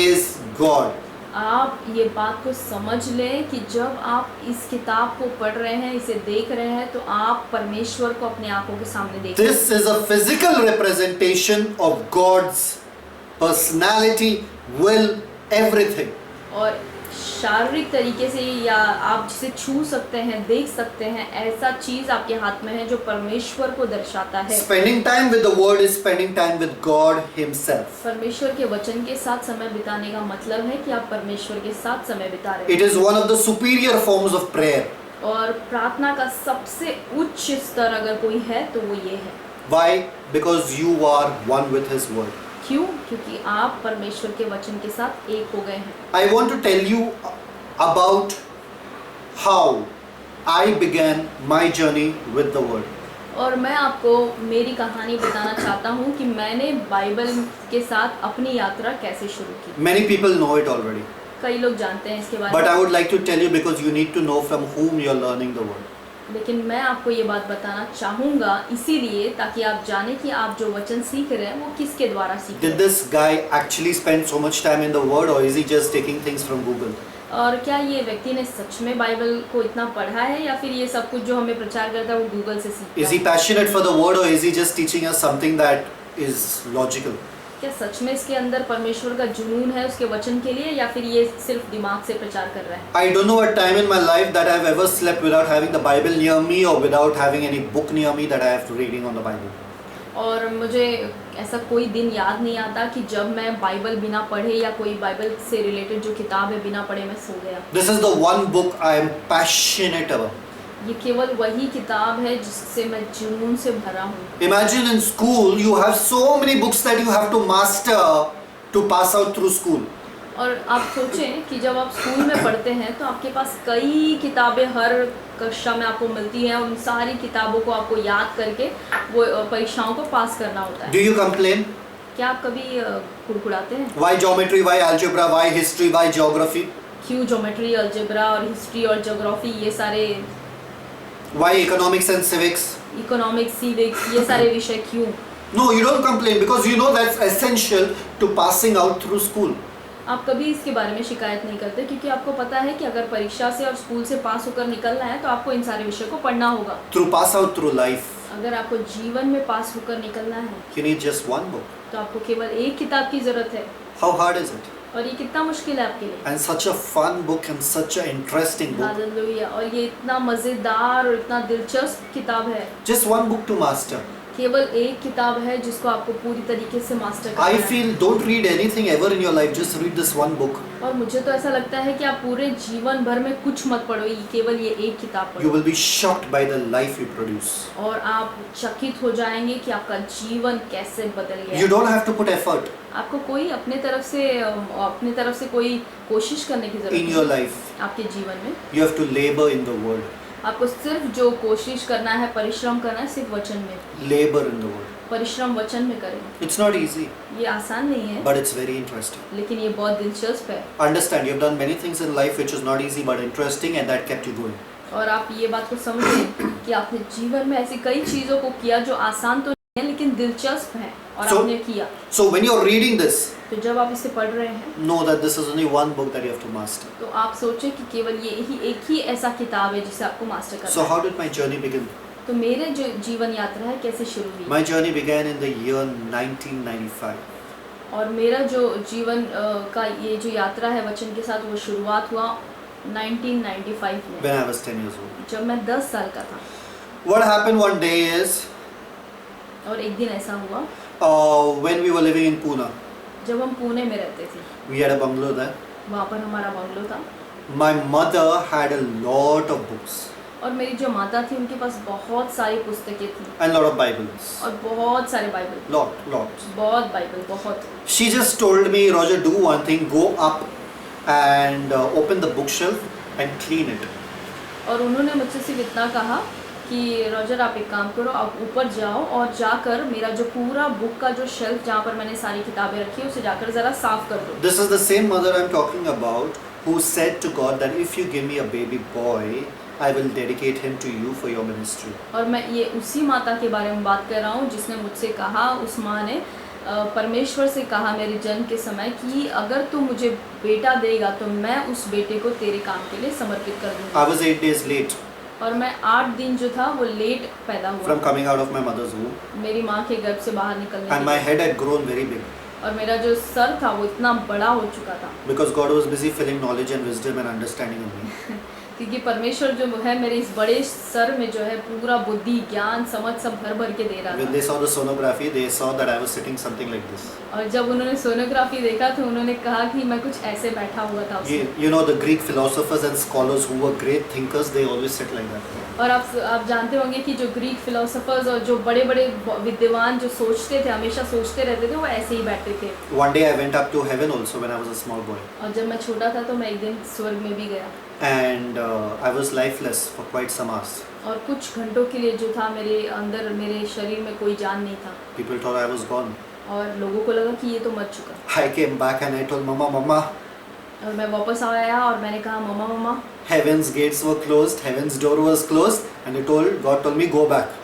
is God. आप ये बात को समझ लें कि जब आप इस किताब को पढ़ रहे हैं, इसे देख रहे हैं, तो आप परमेश्वर को अपनी आंखों के सामने देख रहे हैं। This is a physical representation of God's personality, will, everything. और शारीरिक तरीके से या आप जिसे छू सकते हैं, देख सकते हैं, ऐसा चीज़ आपके हाथ में है जो परमेश्वर को दर्शाता है। Spending time with the Word is spending time with God Himself. परमेश्वर के वचन के साथ समय बिताने का मतलब है कि आप परमेश्वर के साथ समय बिता रहे हैं। It is one of the superior forms of prayer. और प्रार्थना का सबसे उच्च स्तर अगर कोई है तो वो ये है। Why? Because you are one with His Word. क्यों? क्योंकि आप परमेश्वर के वचन के साथ एक हो गए हैं। I want to tell you about how I began my journey with the Word. और मैं आपको मेरी कहानी बताना चाहता हूँ कि मैंने बाइबल के साथ अपनी यात्रा कैसे शुरू की। Many people know it already, कई लोग जानते हैं इसके बारे but I में, would like to tell you because you need to know from whom you are learning the Word. लेकिन मैं आपको ये बात बताना चाहूँगा इसीलिए ताकि आप जानें कि आप जो वचन सीख रहे हैं वो किसके द्वारा सीख रहे Did this guy actually spend so much time in the Word, or is he just taking things from Google? हैं। और क्या ये व्यक्ति ने सच में बाइबल को इतना पढ़ा है या फिर ये सब कुछ जो हमें प्रचार करता है वो गूगल से सीखता Is he है? passionate for the Word, or is he just teaching us something that is logical? क्या सच में इसके अंदर परमेश्वर का जुनून है उसके वचन के लिए या फिर ये सिर्फ दिमाग से प्रचार कर रहा है? I don't know a time in my life that I've ever slept without having the Bible near me, or without having any book near me that I have to reading on the Bible. और मुझे ऐसा कोई दिन याद नहीं आता कि जब मैं बाइबल बिना पढ़े या कोई बाइबल से रिलेटेड जो किताब है बिना पढ़े मैं सो गया। This is the one book I am passionate about. ये केवल वही किताब है जिससे मैं जुनून से भरा हूँ। Imagine in school you have so many books that you have to master to pass out through school. और आप सोचें कि जब आप स्कूल में पढ़ते हैं तो आपके पास कई किताबें हर कक्षा में आपको मिलती हैं और उन सारी किताबों को आपको याद करके वो परीक्षाओं को पास करना होता है। Do you complain? क्या आप कभी कुड़कुड़ाते हैं? Why geometry? Why algebra? Why history? Why geography? क्यों ज्योमेट्री, अलजेब्रा और हिस्ट्री और ज्योग्राफी ये सारे, Why economics and civics? Economics, civics ये सारे विषय क्यों? No, you don't complain because you know that's essential to passing out through school. आप कभी इसके बारे में शिकायत नहीं करते क्योंकि आपको पता है कि अगर परीक्षा से और स्कूल से पास होकर निकलना है तो आपको इन सारे विषयों को पढ़ना होगा। Through pass out through life, अगर आपको जीवन में पास होकर निकलना है you need just one book. तो आपको केवल एक किताब की जरूरत है। How hard is it? और ये कितना मुश्किल है आपके लिए। And such a fun book and such an interesting book. Hallelujah. और ये इतना मज़ेदार और इतना दिलचस्प किताब है। Just one book to master. केवल एक किताब है जिसको आपको पूरी तरीके से मास्टर करना I है। feel don't read anything ever in your life, just read this one book. और मुझे तो ऐसा लगता है कि आप पूरे जीवन भर में कुछ मत पढ़ो, ये केवल ये एक किताब You पढ़ो will be shocked by the life you produce. और आप चकित हो जाएंगे कि आपका जीवन कैसे बदल गया You है। don't have to put effort आपको कोई अपने तरफ से कोई कोशिश करने की जरूरत in नहीं your है। life. आपके जीवन में You have to labor in the word. आपको सिर्फ जो कोशिश करना है, परिश्रम करना है, सिर्फ वचन में। Labor in the word. परिश्रम वचन में करें। It's not easy, ये आसान नहीं है, but it's very interesting. लेकिन ये बहुत दिलचस्प है। Understand, you've done many things in life which is not easy but interesting, and that kept you going. और आप ये बात को समझें कि आपने जीवन में ऐसी कई चीज़ों को किया जो आसान तो नहीं है लेकिन दिलचस्प है और So- आपने किया। So when you're reading this, तो जब आप इसे पढ़ रहे हैं know that this is only one book that you have to master. तो आप सोचें कि केवल ये ही एक ही ऐसा किताब है जिसे आपको मास्टर करना So है। how did my journey begin? तो मेरे जो जीवन यात्रा है कैसे शुरू हुई? My journey began in the year 1995. और मेरा जो जीवन का ये जो यात्रा है वचन के साथ वो शुरुआत हुआ 1995 में, When I was 10 years old. जब मैं 10 साल का था। What happened one day is, और एक दिन ऐसा हुआ when we were living in Pune, जब हम पुणे में रहते थे, we had a bungalow there. वहाँ पर हमारा बंगलो था My mother had a lot of books और मेरी जो माता थी उनके पास बहुत सारी पुस्तकें थी and lot of Bibles. और बहुत सारे बाइबल, Lots. बहुत बाइबल, बहुत। She just told me, Roger, do one thing, go up and open the bookshelf and clean it. और उन्होंने मुझसे सिर्फ इतना कहा कि रॉजर आप एक काम करो, आप ऊपर जाओ और जाकर मेरा जो पूरा बुक का जो शेल्फ जहाँ पर मैंने सारी किताबें रखी है उसे जाकर ज़रा साफ कर दो। This is the same mother I'm talking about who said to God that if you give me a baby boy, I will dedicate him to you for your ministry. और मैं ये उसी माता के बारे में बात कर रहा हूँ जिसने मुझसे कहा, उस माँ ने परमेश्वर से कहा मेरे जन्म के समय कि अगर तू मुझे बेटा देगा तो मैं उस बेटे को तेरे काम के लिए समर्पित कर दूँगा। I was 8 days late और मैं 8 दिन जो था वो लेट पैदा हुआ from coming out of my mother's womb, मेरी माँ के गर्भ से बाहर निकलने and के my लिए। head had grown very big और मेरा जो सर था वो इतना बड़ा हो चुका था because God was busy filling knowledge and wisdom and understanding in me. क्योंकि परमेश्वर जो है मेरे इस बड़े सर में जो है पूरा बुद्धि, ज्ञान, समझ सब भर भर के दे रहा When था। they saw the sonography, they saw that I was sitting something like this. और जब उन्होंने सोनोग्राफी देखा तो उन्होंने कहा कि मैं कुछ ऐसे बैठा हुआ था उसमें। You know the Greek philosophers and scholars who were great thinkers, they always sit like that. और आप जानते होंगे कि जो ग्रीक फिलोसोफर्स और जो बड़े बड़े विद्वान जो सोचते थे, हमेशा सोचते रहते थे, वो ऐसे ही बैठते थे। One day I went up to heaven also when I was a small boy, और जब मैं छोटा था तो मैं एक दिन स्वर्ग में भी गया and I was lifeless for quite some hours. और कुछ घंटों के लिए जो था मेरे अंदर, मेरे शरीर में कोई जान नहीं था People thought I was gone. और लोगों को लगा कि ये तो मर चुका। I came back and I told Mama, और मैं वापस आया और मैंने कहा मम्मा, heaven's gates were closed, heaven's door was closed, and God told me go back.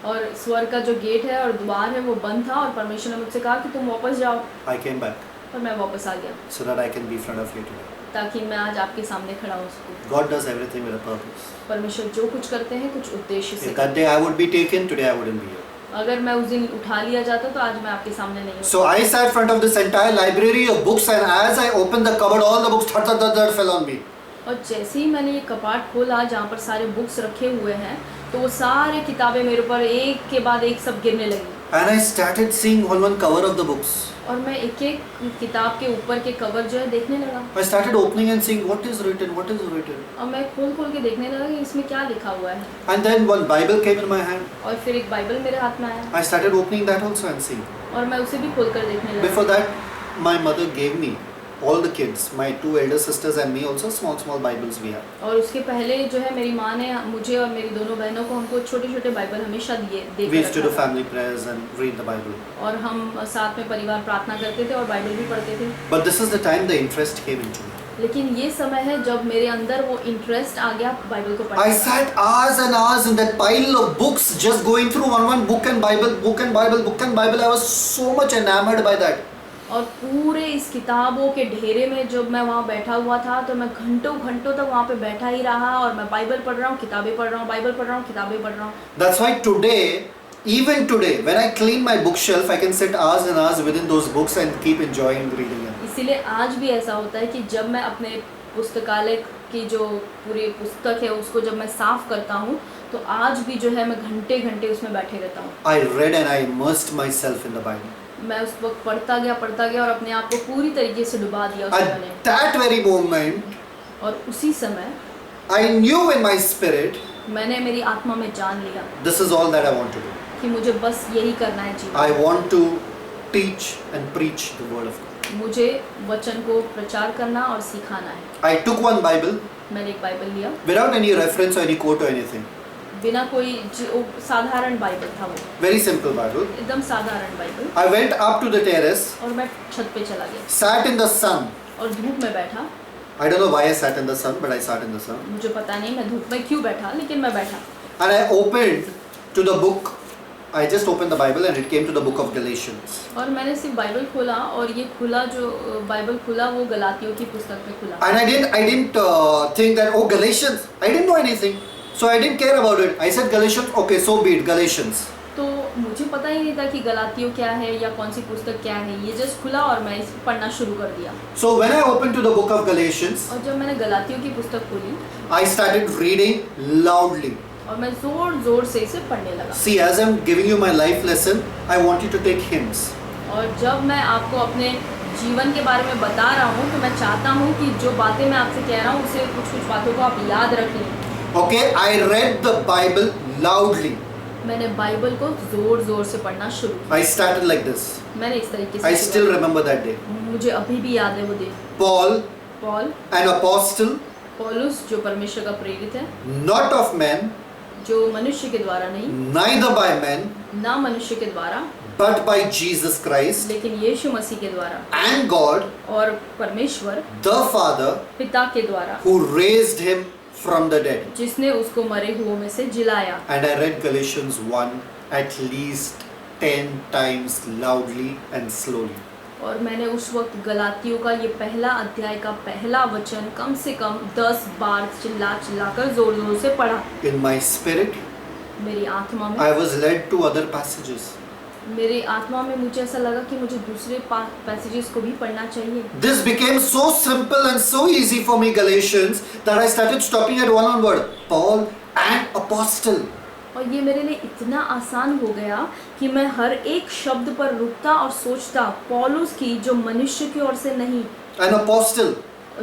और स्वर्ग का जो गेट है और द्वार है वो बंद था और परमेश्वर ने मुझसे कहा कि तुम वापस जाओ। I came back और मैं वापस आ गया so that I can be in front of you today. ताकि मैं आज आपके सामने खड़ा हो सकूं। God does everything with a purpose. परमेश्वर जो कुछ करते हैं कुछ उद्देश्य से If that day I would be taken, today I wouldn't be here. अगर मैं उस दिन उठा लिया जाता तो आज मैं आपके सामने नहीं होता। So I sat in front of this entire library of books, and as I opened the cupboard, all the books fell on me. और जैसे ही मैंने ये कपाट खोला जहाँ पर सारे बुक्स रखे हुए हैं तो वो सारे किताबें मेरे ऊपर एक के बाद एक सब गिरने लगी And I started seeing one cover of the books. और मैं एक एक किताब के ऊपर के कवर जो है देखने लगा I started opening and seeing what is written. और मैं खोल खोल के देखने लगा कि इसमें क्या लिखा हुआ है। And then one Bible came in my hand. और फिर एक बाइबल मेरे हाथ में आया I started opening that also and seeing. और मैं उसे भी खोल कर देखने लगा। Before that, my mother gave me, all the kids, my 2 elder sisters and me also, small Bibles we have. और उसके पहले जो है मेरी माँ ने मुझे और मेरी दोनों बहनों को हमको छोटे बाइबल हमेशा दे We used to do family prayers and read the Bible. और हम साथ में परिवार प्रार्थना करते थे और बाइबल भी पढ़ते थे। But this is the time the interest came into me. लेकिन ये समय है जब मेरे अंदर वो इंटरेस्ट आ गया बाइबल को I पढ़ने का। sat hours and hours in that pile of books, just going through one book and Bible. I was so much enamored by that. और पूरे इस किताबों के ढेरे में जब मैं वहाँ बैठा हुआ था तो मैं घंटों तक वहाँ पे बैठा ही रहा और मैं बाइबल पढ़ रहा हूँ, किताबें पढ़ रहा हूँ, बाइबल पढ़ रहा हूँ, किताबें पढ़ रहा हूँ। That's why today, even today, when I clean my bookshelf, I can sit hours and hours within those books and keep enjoying reading them. इसीलिए आज भी ऐसा होता है कि जब मैं अपने पुस्तकालय की जो पूरी पुस्तक है उसको जब मैं साफ़ करता हूँ तो आज भी जो है मैं घंटे घंटे उसमें बैठे रहता हूँ। I read and I immersed myself in the Bible. मैं उस वक्त पढ़ता गया और अपने आप को पूरी तरीके से डुबा दिया उसमें मैंने। At that very moment, और उसी समय I knew in my spirit, मैंने मेरी आत्मा में जान लिया this is all that I want to do. कि मुझे बस यही करना है जीवन I में। want to teach and preach the word of God. मुझे वचन को प्रचार करना और सिखाना है। I took one Bible मैंने एक बाइबल लिया, without any reference or any quote or anything. बिना कोई साधारण बाइबल था वो, Very simple Bible. एकदम साधारण Bible. I went up to the terrace, और मैं छत पे चला गया sat in the sun. और धूप में बैठा। I don't know why I sat in the sun, but I sat in the sun. मुझे पता नहीं मैं धूप में क्यों बैठा, लेकिन मैं बैठा। And I opened to the book. I just opened the Bible and it came to the book of Galatians. और मैंने सिर्फ बाइबल खोला और ये खुला जो बाइबल खुला वो गलातियों की पुस्तक में खुला। And I didn't think that, oh, Galatians. I didn't know anything. So I didn't care about it. I said Galatians, okay, so be it, Galatians. तो मुझे पता ही नहीं था कि गलातियों क्या है या कौन सी पुस्तक क्या है, ये जस्ट खुला और मैं इसे पढ़ना शुरू कर दिया। So when I opened to the book of Galatians, और जब मैंने गलातियों की पुस्तक खोली I started reading loudly. और मैं जोर जोर से इसे पढ़ने लगा। See, as I'm giving you my life lesson, I want you to take hints. और जब मैं आपको अपने जीवन के बारे में बता रहा हूँ तो मैं चाहता हूँ कि जो बातें मैं आपसे कह रहा हूँ उसे कुछ बातों को आप याद रख लें। Okay, I read the Bible loudly. मैंने बाइबल को जोर जोर से पढ़ना शुरू किया। I started like this. मैंने इस तरीके से I शुरू still किया। remember that day. मुझे अभी भी याद है वो दिन। Paul, पॉल, an apostle, पौलुस जो परमेश्वर का प्रेरित है, not of men, जो मनुष्य के द्वारा नहीं, neither by men, ना मनुष्य के द्वारा, but by Jesus Christ लेकिन यीशु मसीह के द्वारा and God, और परमेश्वर the Father, पिता के द्वारा, who raised him from the dead. जिसने उसको मरे हुओं में से जिलाया। And I read Galatians 1 at least 10 times loudly and slowly. और मैंने उस वक्त गलातियों का ये पहला अध्याय का पहला वचन कम से कम 10 बार चिल्लाकर जोर जोर से पढ़ा। In my spirit, मेरी आत्मा में I was led to other passages. मेरी आत्मा में मुझे ऐसा लगा कि मुझे दूसरे पैसेजेस को भी पढ़ना चाहिए। This became so simple and so easy for me, Galatians, that I started stopping at one word, Paul, an apostle. और ये मेरे लिए इतना आसान हो गया कि मैं हर एक शब्द पर रुकता और सोचता, पौलुस की जो मनुष्य की ओर से नहीं, An apostle.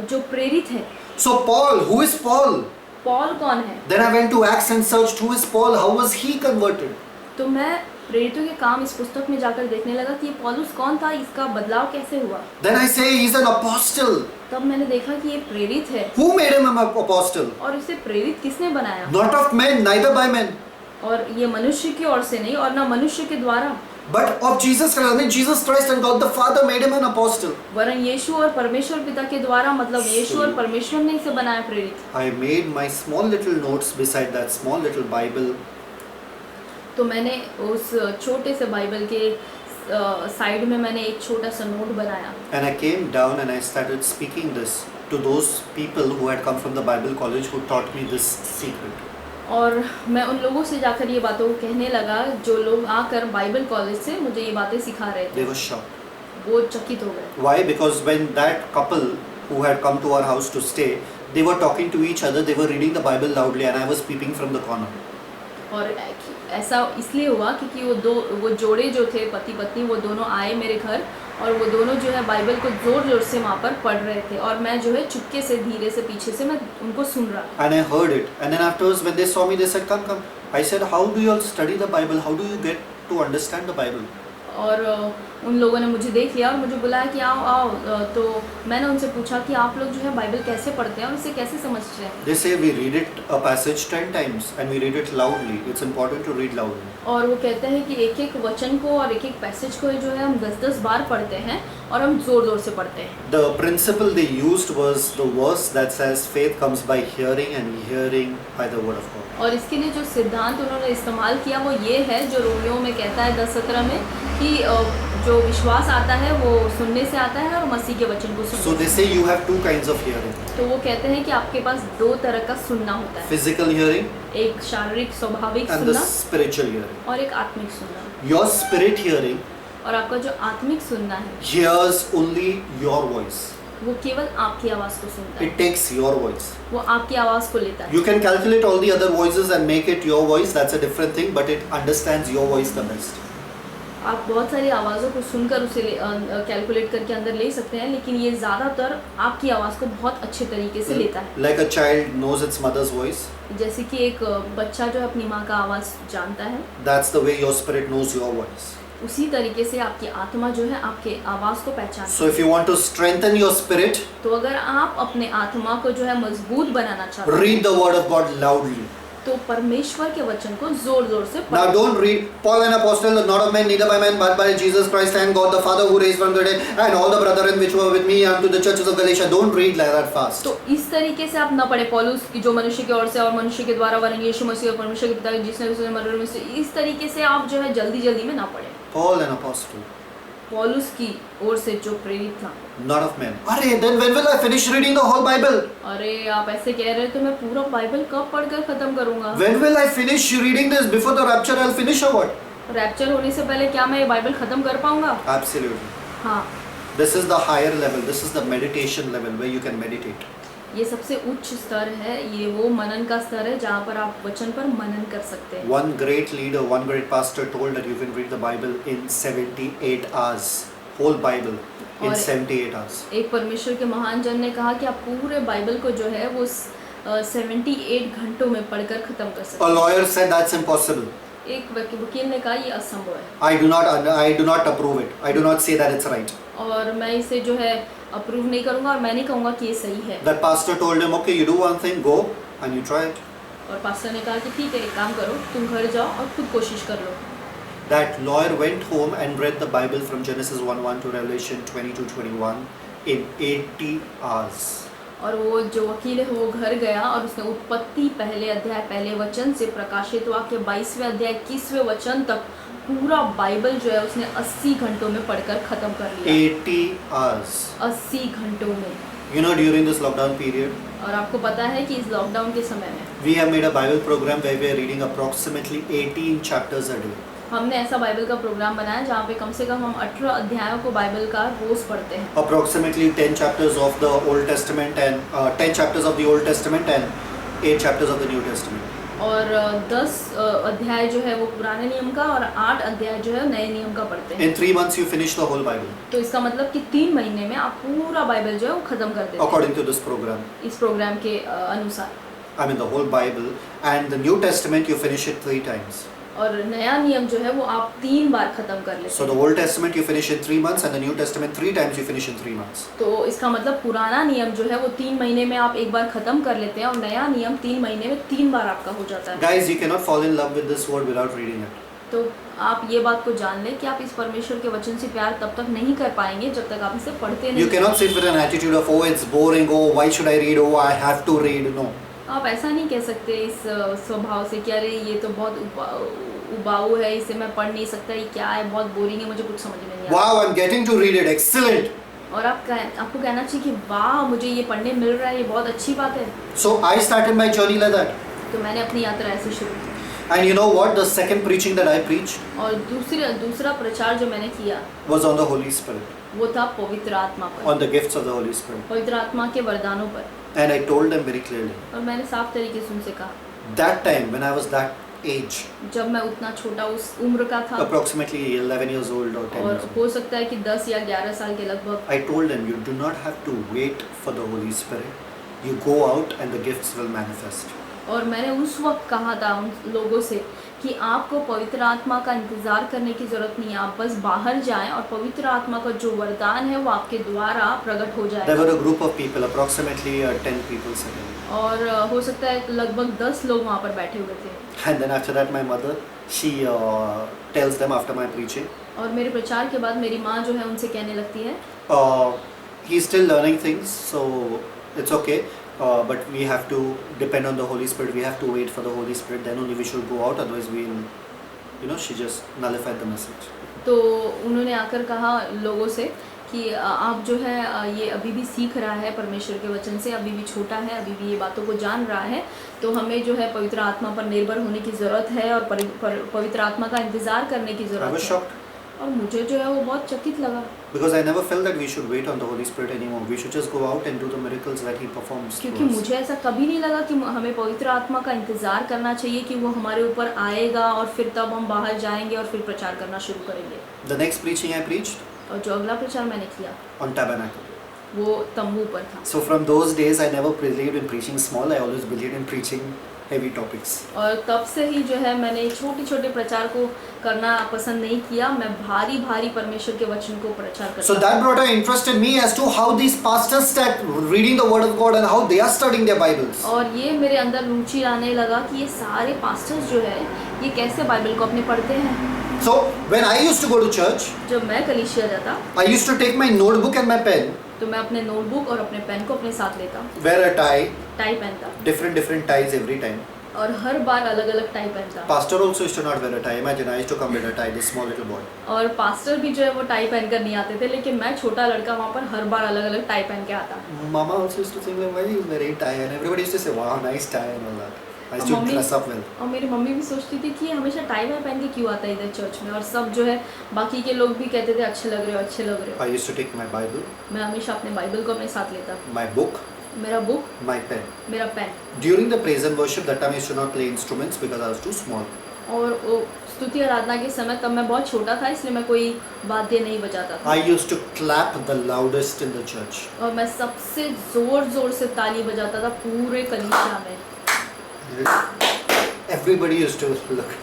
जो प्रेरित है। So Paul, who is Paul? Paul कौन है? Then I went to Acts and searched who is Paul, how was he converted? तो मैं प्रेरितों के काम इस पुस्तक में जाकर देखने लगा कि ये पौलुस कौन था, इसका बदलाव कैसे हुआ। Then I say he's an apostle. तब मैंने देखा कि ये प्रेरित है। Who made him an apostle? और इसे प्रेरित किसने बनाया? Not of men, neither by men, और ये मनुष्य की ओर से नहीं और ना मनुष्य के द्वारा, but of Jesus Christ. I mean, Jesus Christ and God the Father made him an apostle. वरन यीशु और परमेश्वर पिता के द्वारा, मतलब यीशु और परमेश्वर ने इसे बनाया प्रेरित। I made my small little notes beside that small little Bible. तो मैंने उस छोटे से बाइबल के साइड में मैंने एक छोटा सा नोट बनाया। And I came down and I started speaking this to those people who had come from the Bible college who taught me this secret. और मैं उन लोगों से जाकर ये बातों को कहने लगा जो लोग आकर बाइबल कॉलेज से मुझे ये बातें सिखा रहे थे। They were shocked. वो चकित हो गए। Why? Because when that couple who had come to our house to stay, they were talking to each other, they were reading the Bible loudly and I was peeping from the corner. और ऐसा इसलिए हुआ क्योंकि वो जोड़े जो थे पति पत्नी, वो दोनों आए मेरे घर और वो दोनों जो है बाइबल को जोर जोर से वहाँ पर पढ़ रहे थे और मैं जो है चुपके से धीरे से पीछे से मैं उनको सुन रहा था। And I heard it. And then afterwards when they saw me, they said, come, come. I said, how do you all study the Bible? How do you get to understand the Bible? और उन लोगों ने मुझे देख लिया और मुझे बुलाया कि आओ आओ। तो मैंने उनसे पूछा कि आप लोग जो है बाइबल कैसे पढ़ते हैं और इसे कैसे समझते हैं। They say we read it a passage 10 times and we read it loudly. It's important to read loudly. और वो कहते हैं कि एक एक वचन को और एक एक पैसेज को जो है हम 10-10 बार पढ़ते हैं और हम जोर जोर से पढ़ते हैं। The principle they used was the verse that says faith comes by hearing and hearing by the word of God. और इसके लिए जो सिद्धांत उन्होंने इस्तेमाल किया वो ये है जो रोमियो में कहता है 10:17 में कि जो विश्वास आता है वो सुनने से आता है और मसीह के वचन को सुनने So they say you have two kinds of hearing. तो वो कहते हैं कि आपके पास 2 तरह का सुनना होता है, Physical hearing एक शारीरिक स्वाभाविक and the सुनना spiritual hearing. और एक आत्मिक सुनना। Your spirit hearing और आपका जो आत्मिक सुनना है hears only your voice. वो केवल आपकी आवाज़ को सुनता है, It takes your voice. वो आपकी आवाज़ को लेता है। You can calculate all the other voices and make it your voice, that's a different thing, but it understands your voice the best. आप बहुत सारी आवाज़ों को सुनकर उसे कैलकुलेट करके अंदर ले सकते हैं, लेकिन ये ज़्यादातर आपकी आवाज़ को बहुत अच्छे तरीके से लेता है। Like a child knows its mother's voice, जैसे कि एक बच्चा जो है अपनी माँ का आवाज़ जानता है, that's the way your spirit knows your voice. उसी तरीके से आपकी आत्मा जो है आपके आवाज़ को पहचानती So if you want to strengthen your spirit, है। तो अगर आप अपने आत्मा को जो है मजबूत बनाना चाहते हैं, read the word of God loudly. तो परमेश्वर के वचन को जोर जोर से Now पढ़ो। don't read Paul an apostle, not of men, neither by man, but by Jesus Christ and God the Father who raised from the dead, and all the brethren which were with me unto the churches of Galatia. Don't read like that fast. तो इस तरीके से आप न पढ़े पौलुस की जो मनुष्य की ओर से और मनुष्य के द्वारा बने यीशु मसीह और परमेश्वर के पिता जिसने उसे मरने में से, इस तरीके से आप जो है जल्दी जल्दी में ना पढ़े। Paul an apostle, पौलुस की ओर से जो प्रेरित था। not of men. Arey, then when will I finish reading the whole Bible? अरे आप ऐसे कह रहे हो तो मैं पूरा बाइबल कब पढ़कर खत्म करूंगा? When will I finish reading this? Before the rapture I'll finish or what? Rapture होने से पहले क्या मैं ये बाइबल खत्म कर पाऊंगा? Absolutely. हाँ, This is the higher level. This is the meditation level where you can meditate. ये सबसे उच्च स्तर है, ये वो मनन का स्तर है जहाँ पर आप वचन पर मनन कर सकते हैं। One great leader, one great pastor told that you can read the Bible in 78 hours. Whole Bible in और 78 hours. एक परमेश्वर के महान जन ने कहा कि आप पूरे बाइबल को जो है वो 78 घंटों में पढ़कर खत्म कर सकते A हैं। lawyer said that's impossible. एक वकील ने कहा ये असंभव है, I do not approve it. I do not say that it's right. और मैं इसे जो है अप्रूव नहीं करूंगा और मैं नहीं कहूँगा कि ये सही है। That pastor told him, okay, you do one thing, go and you try it. और पास्टर ने कहा कि ठीक है, एक काम करो, तुम घर जाओ और खुद कोशिश कर लो। That lawyer went home and read the Bible from Genesis 1:1 to Revelation 22:21 in 80 hours. और वो जो वकील है वो घर गया और उसने उत्पत्ति पहले अध्याय पहले वचन से प्रकाशित वाक्य 22वें अध्याय 21वें वचन तक पूरा बाइबल जो है उसने 80 घंटों में पढ़कर खत्म कर लिया। 80 hours. 80 घंटों में। You know, during this lockdown period, और आपको पता है कि इस लॉकडाउन के समय में we have made a Bible program where we are reading approximately 18 chapters a day. हमने ऐसा बाइबल का प्रोग्राम बनाया जहाँ पे कम से कम हम 18 अध्यायों को बाइबल का रोज पढ़ते हैं। Approximately 10 chapters of the Old Testament and 10 chapters of the Old Testament and 8 chapters of the New Testament. और 10 अध्याय जो है वो पुराने नियम का और 8 अध्याय जो है नए नियम का पढ़ते हैं। In 3 months you finish the whole Bible तो इसका मतलब कि 3 महीने में आप पूरा बाइबल जो है वो खत्म कर देते हैं according to this program. इस प्रोग्राम के अनुसार। I mean the whole Bible, and the New Testament you finish it 3 times. और नया नियम जो है वो आप 3 बार खत्म कर लेते So हैं। the Old Testament you finish in 3 months and the New Testament 3 times you finish in 3 months. तो इसका मतलब पुराना नियम जो है वो 3 महीने में आप एक बार खत्म कर लेते हैं और नया नियम 3 महीने में 3 बार आपका हो जाता है। Guys, you cannot fall in love with this word without reading it. तो आप ये बात को जान लें कि आप इस परमेश्वर के वचन से प्यार तब तक नहीं कर पाएंगे जब तक आप इसे पढ़ते नहीं। You cannot sit with an attitude of, oh, it's boring, oh, why should I read, oh, I have to read. No. आप ऐसा नहीं कह सकते इस स्वभाव से कि अरे ये तो बहुत उबाऊ है, इसे मैं पढ़ नहीं सकता, ये क्या है, बहुत बोरिंग है, मुझे कुछ समझ में नहीं आता। Wow, I'm getting to read it. Excellent. और आपको कहना चाहिए कि वाह मुझे ये पढ़ने मिल रहा है, ये बहुत अच्छी बात है। So I started my journey like that. तो मैंने अपनी यात्रा ऐसे शुरू की। And you know what? The second preaching that I preached और दूसरा प्रचार जो मैंने किया was on the Holy Spirit, वो था पवित्र आत्मा पर, on the gifts of the Holy Spirit. पवित्र आत्मा के वरदानों पर। And I told them very clearly. और मैंने साफ तरीके से उनसे कहा, That time when I was that age, जब मैं उतना छोटा उस उम्र का था approximately 11 years old or 10 और years old, हो सकता है कि 10 या 11 साल के लगभग, I told them, you do not have to wait for the Holy Spirit. You go out and the gifts will manifest. और मैंने उस वक्त कहा था उन लोगों से कि आपको पवित्र आत्मा का इंतज़ार करने की ज़रूरत नहीं है, आप बस बाहर जाएं और पवित्र आत्मा का जो वरदान है वो आपके द्वारा प्रकट हो There were जाएगा। a group of people, approximately 10 people sitting. और हो सकता है लगभग 10 लोग वहाँ पर बैठे हुए थे। And then after that my mother, she tells them after my preaching, और मेरे प्रचार के बाद मेरी माँ जो है उनसे कहने लगती है, he's still learning things, so it's okay. But we have to depend on the Holy Spirit. We have to wait for the Holy Spirit. Then only we should go out. Otherwise, we'll, she just nullified the message. तो उन्होंने आकर कहा लोगों से कि आप जो है ये अभी भी सीख रहा है परमेश्वर के वचन से, अभी भी छोटा है, अभी भी ये बातों को जान रहा है, तो हमें जो है पवित्र आत्मा पर निर्भर होने की ज़रूरत है और पवित्र आत्मा का इंतज़ार करने की I ज़रूरत was है। shocked. और मुझे जो है वो बहुत चकित लगा, because I never felt that we should wait on the Holy Spirit anymore. We should just go out and do the miracles that He performs क्योंकि through us. मुझे ऐसा कभी नहीं लगा कि हमें पवित्र आत्मा का इंतज़ार करना चाहिए कि वो हमारे ऊपर आएगा और फिर तब हम बाहर जाएंगे और फिर प्रचार करना शुरू करेंगे। The next preaching I preached और जो अगला प्रचार मैंने किया on tabernacle. वो तंबू पर था। So from those days, I never believed in preaching small. I always believed in preaching heavy topics. और तब से ही जो है मैंने छोटे छोटे प्रचार को करना पसंद नहीं किया, मैं भारी भारी परमेश्वर के वचन को प्रचार So करता that brought an interest in me as to how these pastors start reading the Word of God and how they are studying their Bibles. और ये मेरे अंदर रुचि आने लगा कि ये सारे पास्टर्स जो है ये कैसे बाइबल को अपने पढ़ते हैं। So when I used to go to church, जब मैं कलीसिया जाता I used to take my notebook and my pen, तो मैं अपने नोटबुक और अपने पेन को अपने साथ लेता, wear a tie, टाई पहनता different ties every time. और हर बार अलग अलग टाई पहनता। Pastor also used to not wear a tie. Imagine I used to come with a tie, this small little boy. और पास्टर भी जो है वो टाई पहनकर नहीं आते थे, लेकिन मैं छोटा लड़का वहाँ पर हर बार अलग अलग टाई पहन के आता। Mama also used to think like, why are you wearing tie? And everybody used to say, wow, nice tie and all that. I used to mummy- dress up well. और मेरी मम्मी भी सोचती थी कि ये हमेशा टाई वाई पहन के क्यों आता है इधर चर्च में, और सब जो है बाकी के लोग भी कहते थे अच्छे लग रहे हो अच्छे लग रहे I used to take my Bible, हो। मैं हमेशा अपने बाइबल को अपने साथ लेता, my book, मेरा बुक, my pen. मेरा pen. During the praise and worship, that time I used to not play instruments because I was too small. और वो स्तुति आराधना के समय तब मैं बहुत छोटा था, इसलिए मैं कोई वाद्य नहीं बजाता था। I used to clap the loudest in the church. और मैं सबसे जोर जोर से ताली बजाता था पूरे कलीसिया में, Everybody used to look.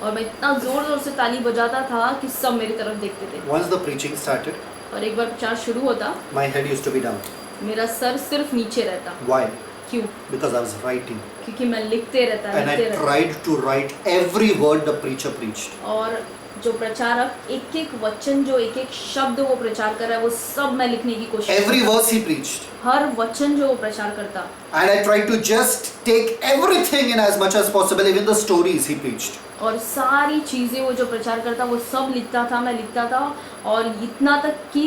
और मैं इतना जोर जोर से ताली बजाता था कि सब मेरी तरफ देखते थे। Once the preaching started, और एक बार प्रचार शुरू होता, my head used to be down. मेरा सर सिर्फ नीचे रहता। Why? क्यों? Because I was writing. क्योंकि मैं लिखते रहता And I लिखते रहता। tried to write every word the preacher preached. और जो प्रचारक एक एक वचन, जो एक एक शब्द वो प्रचार कर रहा है, वो सब मैं लिखने की कोशिश Every करता। verse he preached. हर वचन जो वो प्रचार करता, And I tried to just take everything in as much as possible, even the stories he preached. और सारी चीज़ें वो जो प्रचार करता वो सब लिखता था, मैं लिखता था, और इतना तक कि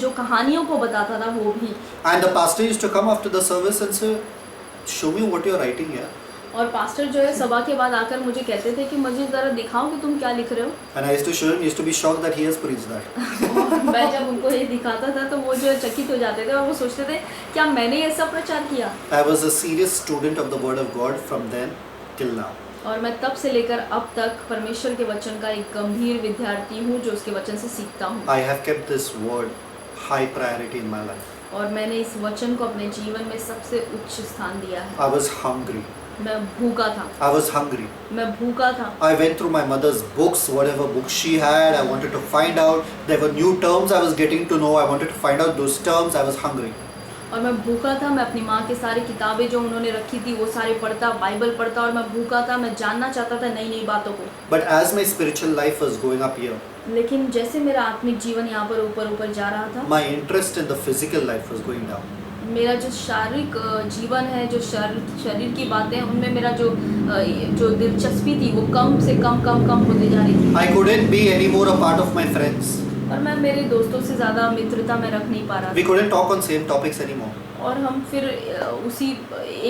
जो कहानियों को बताता था वो भी। And the pastor used to come after the service and say, show me what you're writing here. और पास्टर जो है सभा के बाद आकर मुझे कहते थे कि मुझे ज़रा दिखाओ कि तुम क्या लिख रहे हो। And I used to show him, he used to be shocked that he has preached that. और मैं जब उनको ये दिखाता था तो वो जो है चकित हो जाते थे और वो सोचते थे क्या मैंने ये सब प्रचार किया। I was a serious student of the word of God from then till now. और मैं तब से लेकर अब तक परमेश्वर के वचन का एक गंभीर विद्यार्थी हूँ जो उसके वचन से सीखता हूँ। I have kept this word high priority in my life. और मैंने इस वचन को अपने जीवन में सबसे उच्च स्थान दिया है। I was hungry. मैं भूखा था, I was hungry. मैं भूखा था। I went through my mother's books, whatever books she had. I wanted to find out. There were new terms I was getting to know. I wanted to find out those terms. I was hungry. और मैं भूखा था, मैं अपनी माँ के सारी किताबें जो उन्होंने रखी थी वो सारे पढ़ता, बाइबल पढ़ता, और मैं भूखा था, मैं जानना चाहता था नई नई बातों को। But as my spiritual life was going up here, लेकिन जैसे मेरा आत्मिक जीवन यहाँ पर ऊपर ऊपर जा रहा था, my interest in the physical life was going down. मेरा जो शारीरिक जीवन है, जो शरीर की बातें, उनमें मेरा जो दिलचस्पी थी वो कम से कम होते जा रही थी। I couldn't be anymore a part of my friends. और मैं मेरे दोस्तों से ज़्यादा मित्रता में रख नहीं पा रहा We था। couldn't talk on same topics anymore. और हम फिर उसी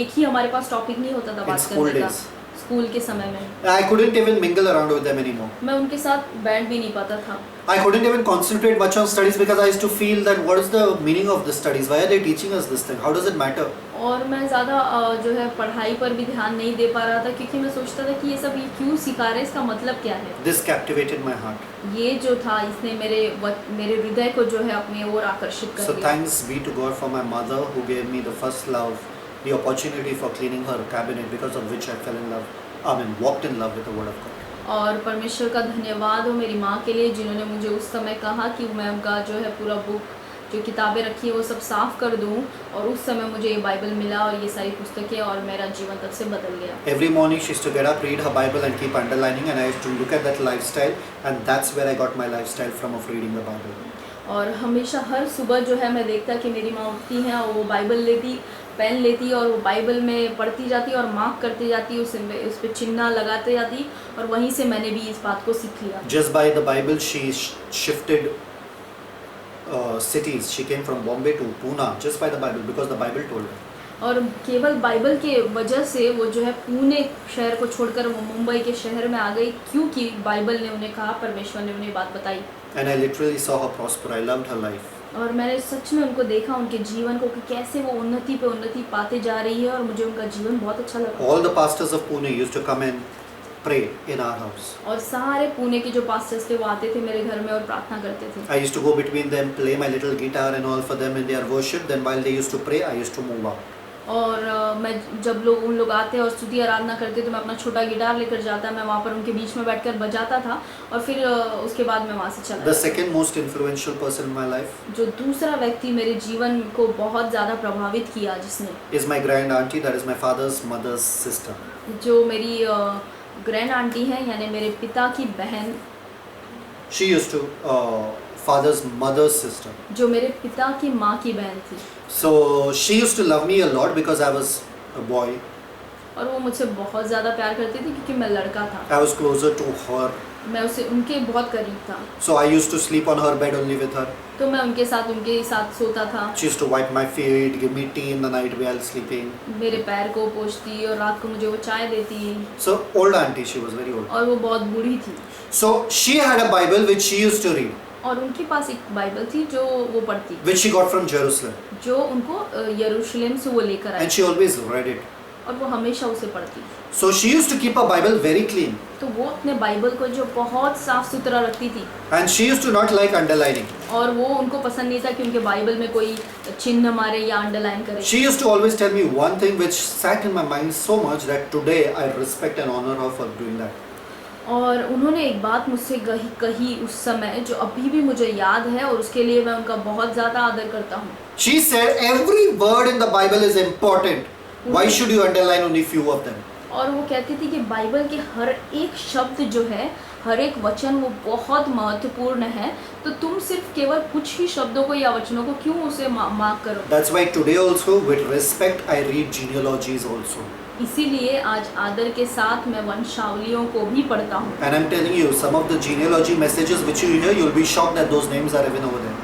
एक ही हमारे पास टॉपिक नहीं होता था In बात school करने का। days. स्कूल के समय में I couldn't even mingle around with them anymore. मैं उनके साथ बैठ भी नहीं पाता था। I couldn't even concentrate much on studies because I used to feel that what is the meaning of the studies? Why are they teaching us this thing? How does it matter? और मैं ज़्यादा जो है पढ़ाई पर भी ध्यान नहीं दे पा रहा था, क्योंकि मैं सोचता था कि ये सब ये क्यों सिखा रहे हैं, इसका मतलब क्या है। This captivated my heart. ये जो था इसने मेरे हृदय को जो है अपनी ओर आकर्षित कर So लिया। thanks be to God for my mother who gave me the first love, the opportunity for cleaning her cabinet, because of which I fell in love. Walked in love with the word of God. और परमेश्वर का धन्यवाद हो मेरी माँ के लिए, जिन्होंने मुझे उस समय कहा कि मैं उनका जो है पूरा बुक, जो किताबें रखी है वो सब साफ़ कर दूँ, और उस समय मुझे ये बाइबल मिला और ये सारी पुस्तकें, और मेरा जीवन तब से बदल गया। Every morning she used to get up, read her Bible and keep underlining, and I used to look at that lifestyle, and that's where I got my lifestyle from, of reading the Bible. और हमेशा हर सुबह जो है मैं देखता कि मेरी माँ उठती हैं और वो बाइबल लेती, पेन लेती, और वो बाइबल में पढ़ती जाती और मार्क करती जाती, उस पर चिन्ह लगाते जाती, और वहीं से मैंने भी इस बात को सीख लिया। Just by the Bible she shifted cities. She came from Bombay to Pune just by the Bible, because the Bible told her. और केवल बाइबल के वजह से वो जो है पुणे शहर को छोड़कर वो मुंबई के शहर में आ गई, क्योंकि बाइबल ने उन्हें कहा, परमेश्वर ने उन्हें बात बताई। And I literally saw her prosper. I loved her life. और मैंने सच में उनको देखा, उनके जीवन को, कि कैसे वो उन्नति पे उन्नति पाते जा रही है, और मुझे उनका जीवन बहुत अच्छा लगा। All the pastors of Pune used to come and pray in our house. और सारे पुणे के जो पास्टर्स थे वो आते थे मेरे घर में और प्रार्थना करते थे। I used to go between them, play my little guitar and all for them in their worship. Then while they used to pray, I used to move out. और मैं जब उन लोग आते और स्तुति आराधना करते तो मैं अपना छोटा गिटार लेकर जाता, मैं वहाँ पर उनके बीच में बैठकर बजाता था, और फिर उसके बाद मैं वहाँ से चला The जाता। second most influential person in my life जो दूसरा व्यक्ति मेरे जीवन को बहुत ज़्यादा प्रभावित किया, जिसने, is my grand auntie, that is my father's mother's sister. जो मेरी ग्रैंड आंटी हैं, यानी मेरे पिता की बहन, She used to, father's mother's sister. जो मेरे पिता की माँ की बहन थी। So she used to love me a lot because I was a boy. और वो मुझसे बहुत ज़्यादा प्यार करती थी क्योंकि मैं लड़का था, I was closer to her. मैं उनके बहुत करीब था, So I used to sleep on her bed only with her. तो मैं उनके साथ सोता था। She used to wipe my feet, give me tea in the night while sleeping. मेरे पैर को पोंछती और रात को मुझे वो चाय देती, So old auntie, she was very old. और वो बहुत बूढ़ी थी। So she had a Bible which she used to read, और उनके पास एक बाइबल थी जो वो पढ़ती, which she got from Jerusalem, जो उनको यरूशलेम से वो लेकर आई, and she always read it. और वो हमेशा उसे पढ़ती। So she used to keep her Bible very clean, तो वो अपने बाइबल को जो बहुत साफ सुथरा रखती थी, and she used to not like underlining. और वो उनको पसंद नहीं था कि उनके बाइबल में कोई चिन्ह मारे या अंडरलाइन करे। She used to always tell me one thing which sat in my mind so much that today I respect and honor her for doing that. और उन्होंने एक बात मुझसे कही उस समय, जो अभी भी मुझे याद है, और उसके लिए मैं उनका बहुत ज़्यादा आदर करता हूँ। She said every word in the Bible is important. Why should you underline only few of them? और वो कहती थी कि बाइबल के हर एक शब्द जो है, हर एक वचन वो बहुत महत्वपूर्ण है, तो तुम सिर्फ केवल कुछ ही शब्दों को या वचनों को क्यों उसे मार्क करो। That's why today also with respect I read genealogies also. इसीलिए आज आदर के साथ मैं वंशावलियों को भी पढ़ता हूँ। And I'm telling you, some of the genealogy messages which you hear, you'll be shocked that those names are even over there.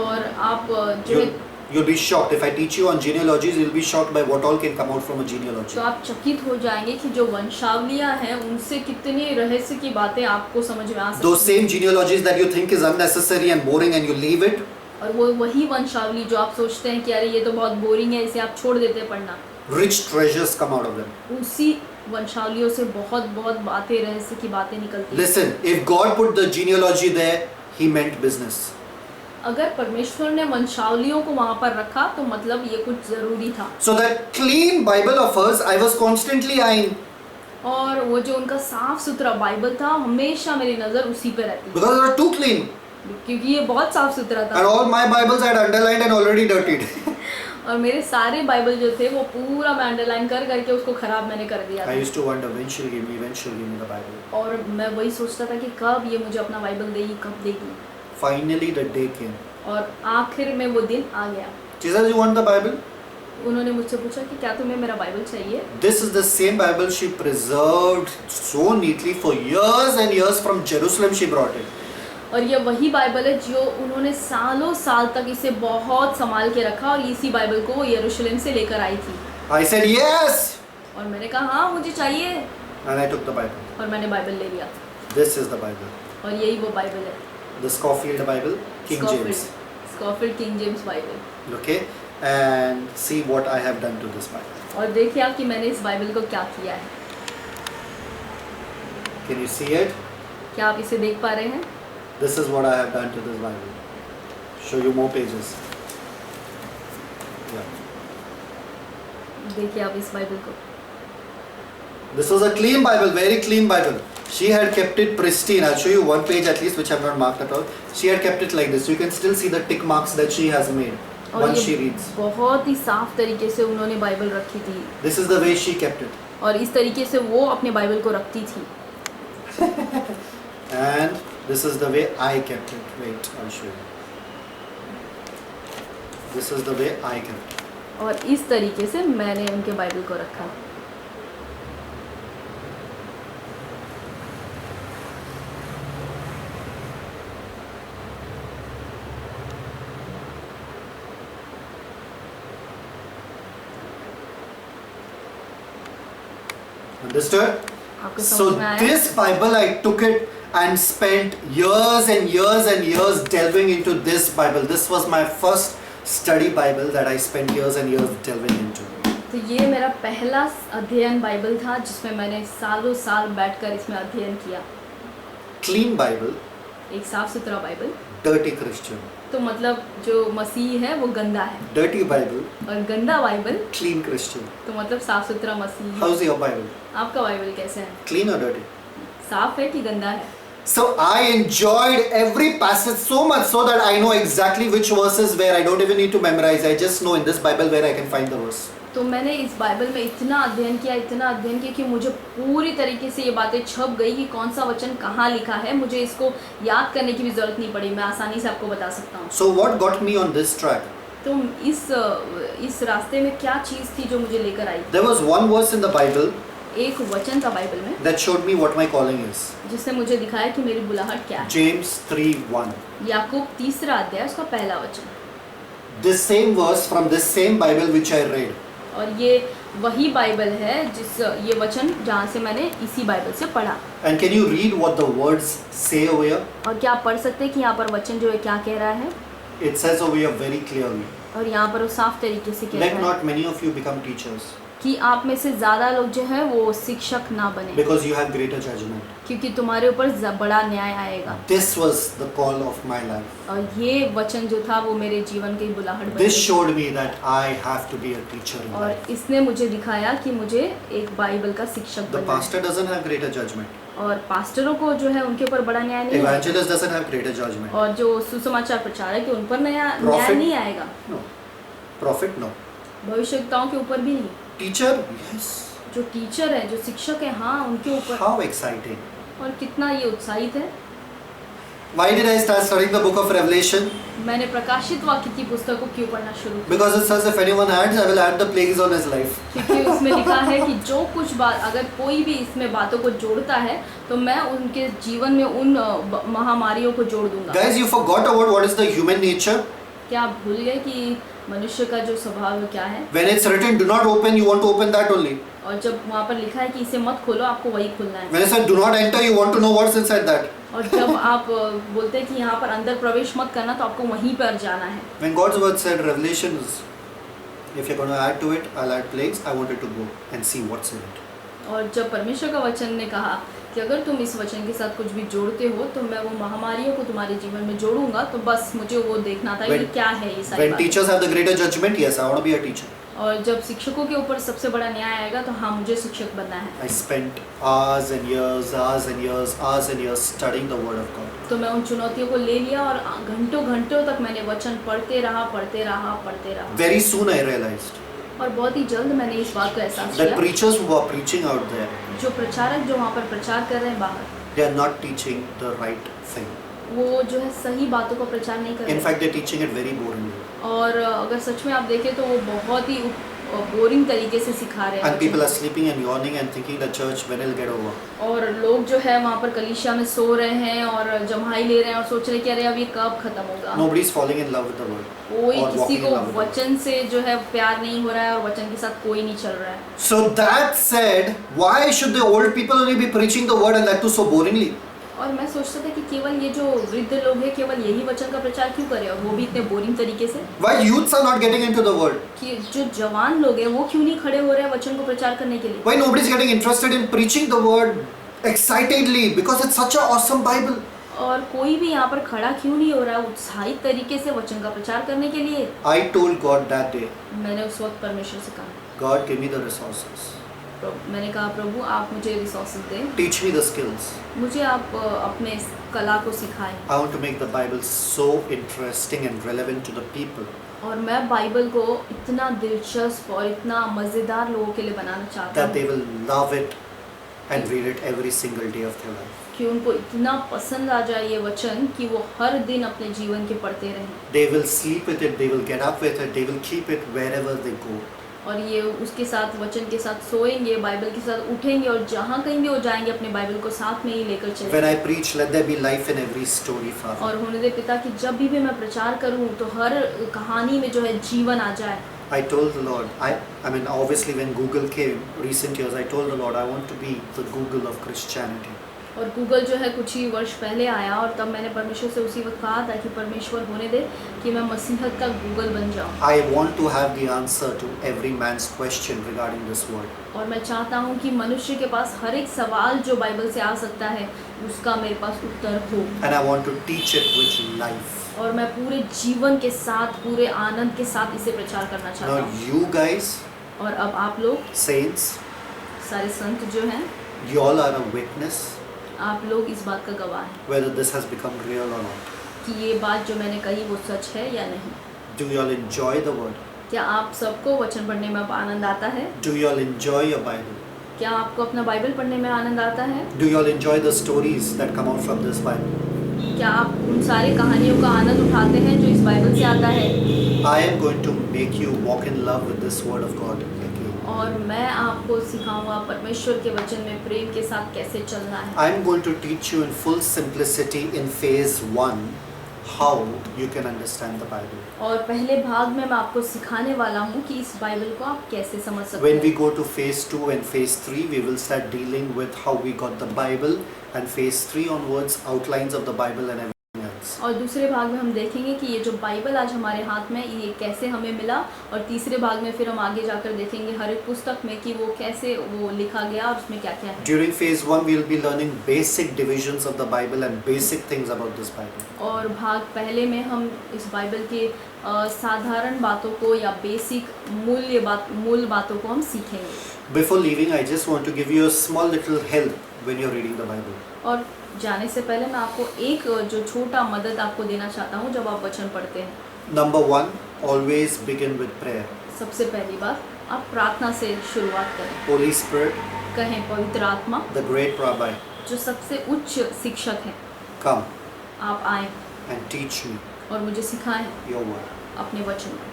और आप जो है, You'll be shocked. If I teach you on genealogies, you'll be shocked by what all can come out from a genealogy. तो आप चकित हो जाएंगे कि जो वंशावलियाँ हैं उनसे कितनी रहस्य की बातें आपको समझ में आ सकती Those same genealogies that you think is unnecessary and boring and you leave it, और वो वही वंशावली जो आप सोचते हैं कि अरे ये तो बहुत बोरिंग है, इसे आप छोड़ देते हैं पढ़ना, rich treasures come out of them. उसी वंशावलियों से बहुत बहुत बातें, रहस्य की बातें निकलती हैं। Listen, if God put the genealogy there, He meant business. अगर परमेश्वर ने वंशावलियों को वहाँ पर रखा तो मतलब ये कुछ ज़रूरी था। So that clean Bible of hers, I was constantly eyeing. और वो जो उनका साफ सुथरा बाइबल था, हमेशा मेरी नज़र उसी पे रहती थी, Because they were too clean. क्योंकि ये बहुत साफ सुथरा And था। all my Bibles I had underlined and already dirtied. और मेरे सारे बाइबल जो थे वो पूरा मैं अंडरलाइन कर करके उसको खराब मैंने कर दिया I था। used to wonder when she'll give me the Bible. और मैं वही सोचता था कि कब ये मुझे अपना बाइबल देगी, कब देगी। Finally the day came. और आखिर में वो दिन आ गया। She says, you want the Bible? उन्होंने मुझसे पूछा कि क्या तुम्हें मेरा बाइबल चाहिए? This is the same Bible she preserved so neatly for years and years. From Jerusalem she brought it. और ये वही बाइबल है जो उन्होंने सालों साल तक इसे बहुत संभाल के रखा, और इसी बाइबल को वो यरूशलेम से लेकर आई थी। I said yes, और मैंने कहा हाँ मुझे चाहिए, and I took the Bible. और मैंने बाइबल ले लिया। This is the Bible, और यही वो बाइबल है, the Scofield Bible, King James. Scofield King James Bible. Okay, and see what I have done to this Bible. और देखिए आप कि मैंने इस बाइबल को क्या किया है। Can you see it? क्या आप इसे देख पा रहे हैं? This is what I have done to this Bible. Show you more pages. Yeah. देखिए आप इस बाइबल को। This was a clean Bible, very clean Bible. She had kept it pristine. I'll show you one page at least which I have not marked at all. She had kept it like this. You can still see the tick marks that she has made और once she ये reads. बहुत ही साफ तरीके से उन्होंने बाइबल रखी थी, This is the way she kept it. और इस तरीके से वो अपने बाइबल को रखती थी। And this is the way I kept it. Wait, I'll show you. This is the way I kept it. और इस तरीके से मैंने उनके बाइबल को रखा। Understood? आपको So समझ में आया? this Bible, I took it and spent years and years and years delving into this Bible. This was my first study Bible that I spent years and years delving into. तो ये मेरा पहला अध्ययन बाइबल था जिसमें मैंने सालों साल बैठकर इसमें अध्ययन किया। Clean Bible, एक साफ सुथरा बाइबल, dirty Christian. तो मतलब जो मसीह है वो गंदा है, Dirty Bible, और गंदा बाइबल clean Christian. तो मतलब साफ सुथरा मसीह है। How's your Bible? आपका बाइबल कैसे है? Clean or dirty? साफ है कि गंदा है? So I enjoyed every passage so much so that I know exactly which verses where I don't even need to memorize. I just know in this Bible where I can find the verse. तो मैंने इस बाइबल में इतना अध्ययन किया कि मुझे पूरी तरीके से ये बातें छप गई कि कौन सा वचन कहाँ लिखा है। मुझे इसको याद करने की भी ज़रूरत नहीं पड़ी, मैं आसानी से आपको बता सकता हूँ। So what got me on this track? तो इस रास्ते में क्या चीज़ थी जो मुझे लेकर आई? There was one verse in the Bible एक वचन था बाइबल में that showed me what my calling is. जिसने मुझे दिखाया कि मेरी बुलाहट क्या है। James 3:1. याकूब 3 अध्याय उसका पहला वचन। This same verse from this same Bible which I read. और ये वही बाइबल है ये वचन जहाँ से मैंने इसी बाइबल से पढ़ा। And can you read what the words say over here? और क्या आप पढ़ सकते हैं कि यहाँ पर वचन जो है क्या कह रहा है? It says over here very clearly. और यहाँ पर वो साफ तरीके से कह Let रहा है not many of you become teachers कि आप में से ज़्यादा लोग जो है वो शिक्षक ना बने, because you have greater judgment. क्योंकि तुम्हारे ऊपर बड़ा न्याय आएगा। This was the call of my life. और ये वचन जो था वो मेरे जीवन की बुलाहट बन This गई। showed me that I have to be a teacher in life. और इसने मुझे दिखाया कि मुझे एक बाइबल का शिक्षक The बनना है। pastor doesn't have greater judgment. और पास्टरों को जो है उनके ऊपर बड़ा न्याय नहीं आएगा, Evangelist doesn't have greater judgment. और जो सुसमाचार प्रचारक है उन पर न्याय Prophet? नहीं आएगा, No. Prophet, no. भविष्यवक्ताओं के ऊपर भी नहीं। Teacher, yes. जो टीचर है, जो शिक्षक है, हाँ उनके ऊपर। How exciting. और कितना ये उत्साहित है। Why did I start studying the book of Revelation? मैंने प्रकाशित वाक्य की पुस्तक को क्यों पढ़ना शुरू किया? Because it says if anyone adds, I will add the plagues on his life. क्योंकि उसमें लिखा है कि जो कुछ बात अगर कोई भी इसमें बातों को जोड़ता है तो मैं उनके जीवन में उन महामारियों को जोड़ दूंगा। Guys, you forgot about what is the human nature? क्या आप भूल गए कि मनुष्य का जो स्वभाव है क्या है? When it's written, do not open, you want to open that only. और जब वहाँ पर लिखा है कि इसे मत खोलो, आपको वही खोलना है। When it said do not enter, you want to know what's inside that. और जब आप बोलते हैं कि यहाँ पर अंदर प्रवेश मत करना, तो आपको वहीं पर जाना है। When God's word said Revelations, if you're going to add to it, I'll add plagues. I wanted to go and see what's in it. और जब परमेश्वर का वचन ने कहा कि अगर तुम इस वचन के साथ कुछ भी जोड़ते हो तो मैं वो महामारियों को तुम्हारे जीवन में जोड़ूंगा, तो बस मुझे वो देखना था कि क्या है ये सारी When बातें। teachers have the greater judgment, yes, I want to be a teacher. और जब शिक्षकों के ऊपर सबसे बड़ा न्याय आएगा तो हाँ मुझे शिक्षक बनना है। I spent hours and years, hours and years, hours and years studying the word of God. तो मैं उन चुनौतियों को ले लिया और घंटों घंटों तक मैंने वचन पढ़ते रहा। Very soon I realized और बहुत ही जल्द मैंने इस बात को एहसास that किया, preachers who are preaching out there, जो प्रचारक जो वहाँ पर प्रचार कर रहे हैं बाहर, they are not teaching the right thing. वो जो है सही बातों का प्रचार नहीं कर In रहे। fact, they're teaching it very boringly. और अगर सच में आप देखें तो वो बहुत ही बोरिंग तरीके से सिखा रहे And people हैं। are sleeping and yawning and thinking the church when it'll get over. और लोग जो है वहाँ पर कलीसिया में सो रहे हैं और जम्हाई ले रहे हैं और सोच रहे हैं कि अरे अब ये कब खत्म होगा। Nobody's falling in love with the word. कोई or किसी walking को in love with the word. वचन से जो है प्यार नहीं हो रहा है और वचन के साथ कोई नहीं चल रहा है। So that said, why should the old people only be preaching the word and that too so boringly? और मैं सोचता था कि केवल ये जो वृद्ध लोग हैं केवल यही वचन का प्रचार क्यों करें, और वो भी इतने बोरिंग तरीके से। Why youths are not getting into the word? कि जो जवान लोग हैं वो क्यों नहीं खड़े हो रहे हैं वचन को प्रचार करने के लिए। Why nobody's getting interested in preaching the word excitedly because it's such an awesome Bible? और कोई भी यहाँ पर खड़ा क्यों नहीं हो रहा है उत्साहित तरीके से वचन का प्रचार करने के लिए। I told God that day, मैंने उस वक्त परमेश्वर से कहा, God, give me the resources. मैंने कहा प्रभु आप मुझे रिसोर्सेज दें, Teach me the skills. मुझे आप अपने इस कला को सिखाएं। I want to make the Bible so interesting and relevant to the people और मैं बाइबल को इतना दिलचस्प और इतना मज़ेदार लोगों के लिए बनाना चाहता that they हूँ will love it and read it every single day of their life. कि उनको इतना पसंद आ जाए ये वचन कि वो हर दिन अपने जीवन के पढ़ते रहें। They will sleep with it, they will get up with it, they will keep it wherever they go. और ये उसके साथ वचन के साथ सोएंगे, बाइबल के साथ उठेंगे और जहाँ कहीं भी वो जाएंगे अपने बाइबल को साथ में ही लेकर When चलेंगे। I preach, let there be life in every story, Father. और होने दे पिता कि जब भी मैं प्रचार करूँ तो हर कहानी में जो है जीवन आ जाए। I told the Lord, I mean, obviously when Google came, recent years, I told the Lord, I want to be the Google of Christianity. और गूगल जो है कुछ ही वर्ष पहले आया और तब मैंने परमेश्वर से उसी वक्त कहा था कि परमेश्वर होने दे कि मैं मसीहत का गूगल बन जाऊं। I want to have the answer to every man's question regarding this word. और मैं चाहता हूं कि मनुष्य के पास हर एक सवाल जो बाइबल से आ सकता है उसका मेरे पास उत्तर हो। And I want to teach it with life. और मैं पूरे जीवन के साथ, पूरे आनंद के साथ इसे प्रचार करना चाहता Now हूँ। you guys, और अब आप लोग saints, सारे संत जो हैं, you all are a witness आप लोग इस बात का गवाह हैं whether this has become real or not. कि ये बात जो मैंने कही वो सच है या नहीं। Do you all enjoy the word? क्या आप सबको वचन पढ़ने में आनंद आता है? Do you all enjoy your Bible? क्या आपको अपना बाइबल पढ़ने में आनंद आता है? Do you all enjoy the stories that come out from this Bible? क्या आप उन सारी कहानियों का आनंद उठाते हैं जो इस बाइबल से आता है? I am going to make you walk in love with this word of God again. और मैं आपको सिखाऊंगा परमेश्वर के वचन में प्रेम के साथ कैसे चलना है। I am going to teach you in full simplicity in phase 1 how you can understand the Bible. और पहले भाग में मैं आपको सिखाने वाला हूँ कि इस बाइबल को आप कैसे समझ सकते When we हैं। go to phase 2 and phase 3, we will start dealing with how we got the Bible, and phase 3 onwards, outlines of the Bible and everything else. और दूसरे भाग में हम देखेंगे कि ये जो बाइबल आज हमारे हाथ में ये कैसे हमें मिला, और तीसरे भाग में फिर हम आगे जाकर देखेंगे हर एक पुस्तक में कि वो कैसे वो लिखा गया और उसमें क्या क्या है। During phase 1, we will be learning basic divisions of the Bible and basic things about this Bible. और भाग पहले में हम इस बाइबल के साधारण बातों को या बेसिक मूल बातों को हम सीखेंगे। Before leaving, I just want to give you a small little help when you're reading the Bible. और जाने से पहले मैं आपको एक जो छोटा मदद आपको देना चाहता हूँ जब आप वचन पढ़ते हैं। Number 1, always begin with prayer. सबसे पहली बात, आप प्रार्थना से शुरुआत करें। Holy Spirit, कहें पवित्र आत्मा the great Rabbi, जो सबसे उच्च शिक्षक हैं, come आप आएं and teach me और मुझे सिखाएं your word. अपने वचन को।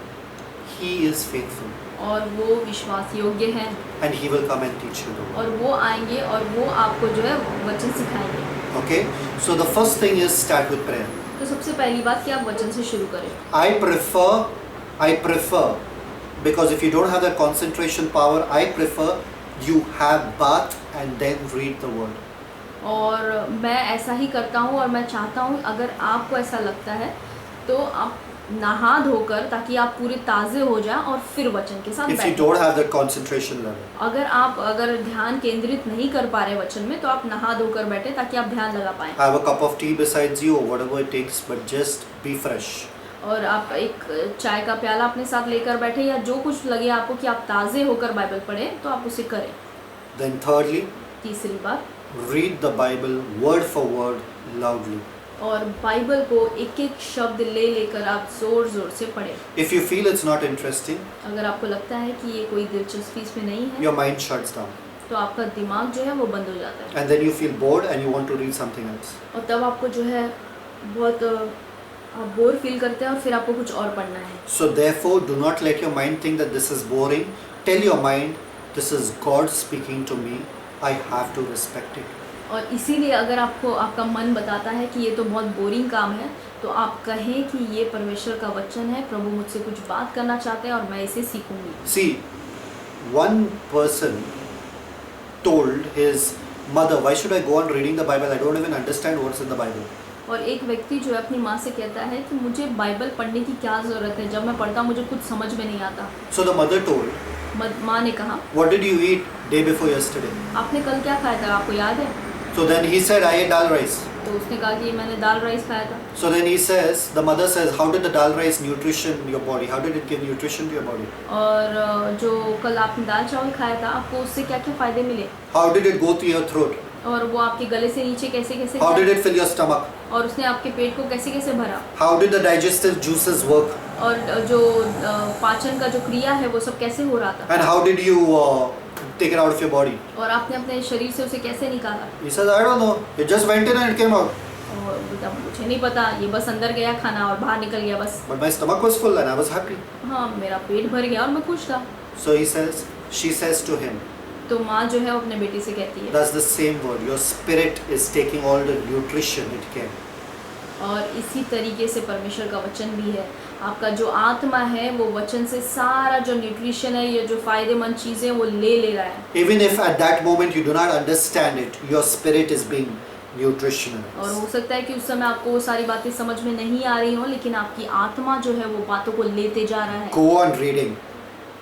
He is faithful और वो विश्वास योग्य हैं and he will come and teach you the word. और वो आएंगे और वो आपको जो है वचन सिखाएंगे। Okay? So the first thing is start with prayer. तो सबसे पहली बात कि आप वचन से शुरू करें। I prefer, because if you don't have that concentration power, I prefer you have bath and then read the word. और मैं ऐसा ही करता हूँ और मैं चाहता हूँ अगर आपको ऐसा लगता है तो आप नहा धोकर, ताकि आप पूरे ताज़े हो जाएं और फिर वचन के साथ If you बैठें। don't have that concentration level. अगर ध्यान केंद्रित नहीं कर पा रहे वचन में तो आप नहा धोकर बैठे ताकि आप ध्यान लगा पाएं। Have a cup of tea besides you or whatever it takes, but just be fresh. और आप एक चाय का प्याला अपने साथ लेकर बैठे या जो कुछ लगे आपको कि आप ताज़े होकर बाइबल पढ़ें तो आप उसे करें। Then thirdly, तीसरी बात, read the Bible word for word loudly. और बाइबल को एक एक शब्द ले लेकर आप जोर जोर से पढ़ें। If you feel it's not interesting, अगर आपको लगता है कि ये कोई दिलचस्पी इसमें नहीं है your mind shuts down. तो आपका दिमाग जो है वो बंद हो जाता है And then you feel bored and you want to read something else. और तब आपको जो है बहुत आप बोर फील करते हैं और फिर आपको कुछ और पढ़ना है। So therefore, do not let your mind think that this is boring. Tell your mind, this is God speaking to me. I have to respect it. और इसीलिए अगर आपको आपका मन बताता है कि ये तो बहुत बोरिंग काम है तो आप कहें कि ये परमेश्वर का वचन है, प्रभु मुझसे कुछ बात करना चाहते हैं और मैं इसे सीखूंगी। See, one person told his mother, why should I go on reading the Bible? I don't even understand what's in the Bible. और एक व्यक्ति जो है अपनी माँ से कहता है कि मुझे बाइबल पढ़ने की क्या ज़रूरत है, जब मैं पढ़ता हूँ मुझे कुछ समझ में नहीं आता। So the mother told, माँ ने कहा, what did you eat day before yesterday? आपने कल क्या खाया था, आपको याद है? So then he said, I ate dal rice. तो उसने कहा कि मैंने दाल राइस खाया था। So then he says, the mother says, how did the dal rice nutrition your body? How did it give nutrition to your body? और जो कल आपने दाल चावल खाया था आपको उससे क्या क्या फ़ायदे मिले, How did it go through your throat? और वो आपके गले से नीचे कैसे कैसे How गया? did it fill your stomach? और उसने आपके पेट को कैसे कैसे भरा, How did the digestive juices work? और जो पाचन का जो क्रिया है वो सब कैसे हो रहा था, And how did you take it out of your body? और आपने अपने शरीर से उसे कैसे निकाला। He says, I don't know. It just went in and it came out. और बोलता मुझे नहीं पता, ये बस अंदर गया खाना और बाहर निकल गया बस। But my stomach was full and I was happy. हाँ, मेरा पेट भर गया और मैं खुश था। So she says to him, तो माँ जो है वो अपने बेटे से कहती है, that's the same word. Your spirit is taking all the nutrition it can. और इसी तरीके से परमेश्वर का वचन भी है। आपका जो आत्मा है वो वचन से सारा जो न्यूट्रिशन है, ये जो फायदेमंद चीज़ें वो ले रहा है। Even if at that moment you do not understand it, your spirit is being nutritionalized. और हो सकता है कि उस समय आपको वो सारी बातें समझ में नहीं आ रही हो, लेकिन आपकी आत्मा जो है वो बातों को लेते जा रहा है। Go on reading.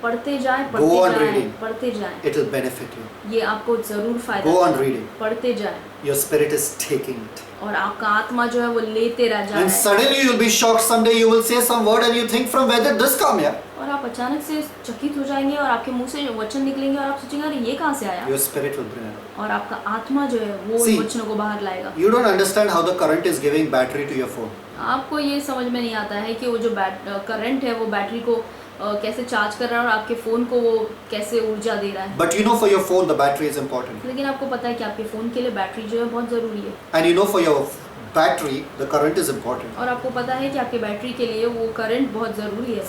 पढ़ते जाएं, Go on reading. पढ़ते जाएं। It will benefit you. ये आपको जरूर फायदा Go on देगा। reading. पढ़ते जाएं Your spirit is taking it. और आपका आत्मा जो है वो लेते रह जा रहा And है। suddenly you'll be shocked. Someday you will say some word and you think, from where did this come? Yeah. और आप अचानक से चकित हो जाएंगे और आपके मुंह से वचन निकलेंगे और आप सोचेंगे अरे ये कहाँ से आया, Your spirit will bring it. और आपका आत्मा जो है वो See, उन वचनों को बाहर लाएगा। You don't understand how the current is giving battery to your phone. आपको ये समझ में नहीं आता है कि वो जो करंट है वो बैटरी को कैसे चार्ज कर रहा है और आपके फ़ोन को वो कैसे ऊर्जा दे रहा है। But you know, for your phone the battery is important. लेकिन आपको पता है कि आपके फ़ोन के लिए बैटरी जो है बहुत ज़रूरी है। And you know, for your battery the current is important. और आपको पता है कि आपके बैटरी के लिए वो करंट बहुत ज़रूरी है।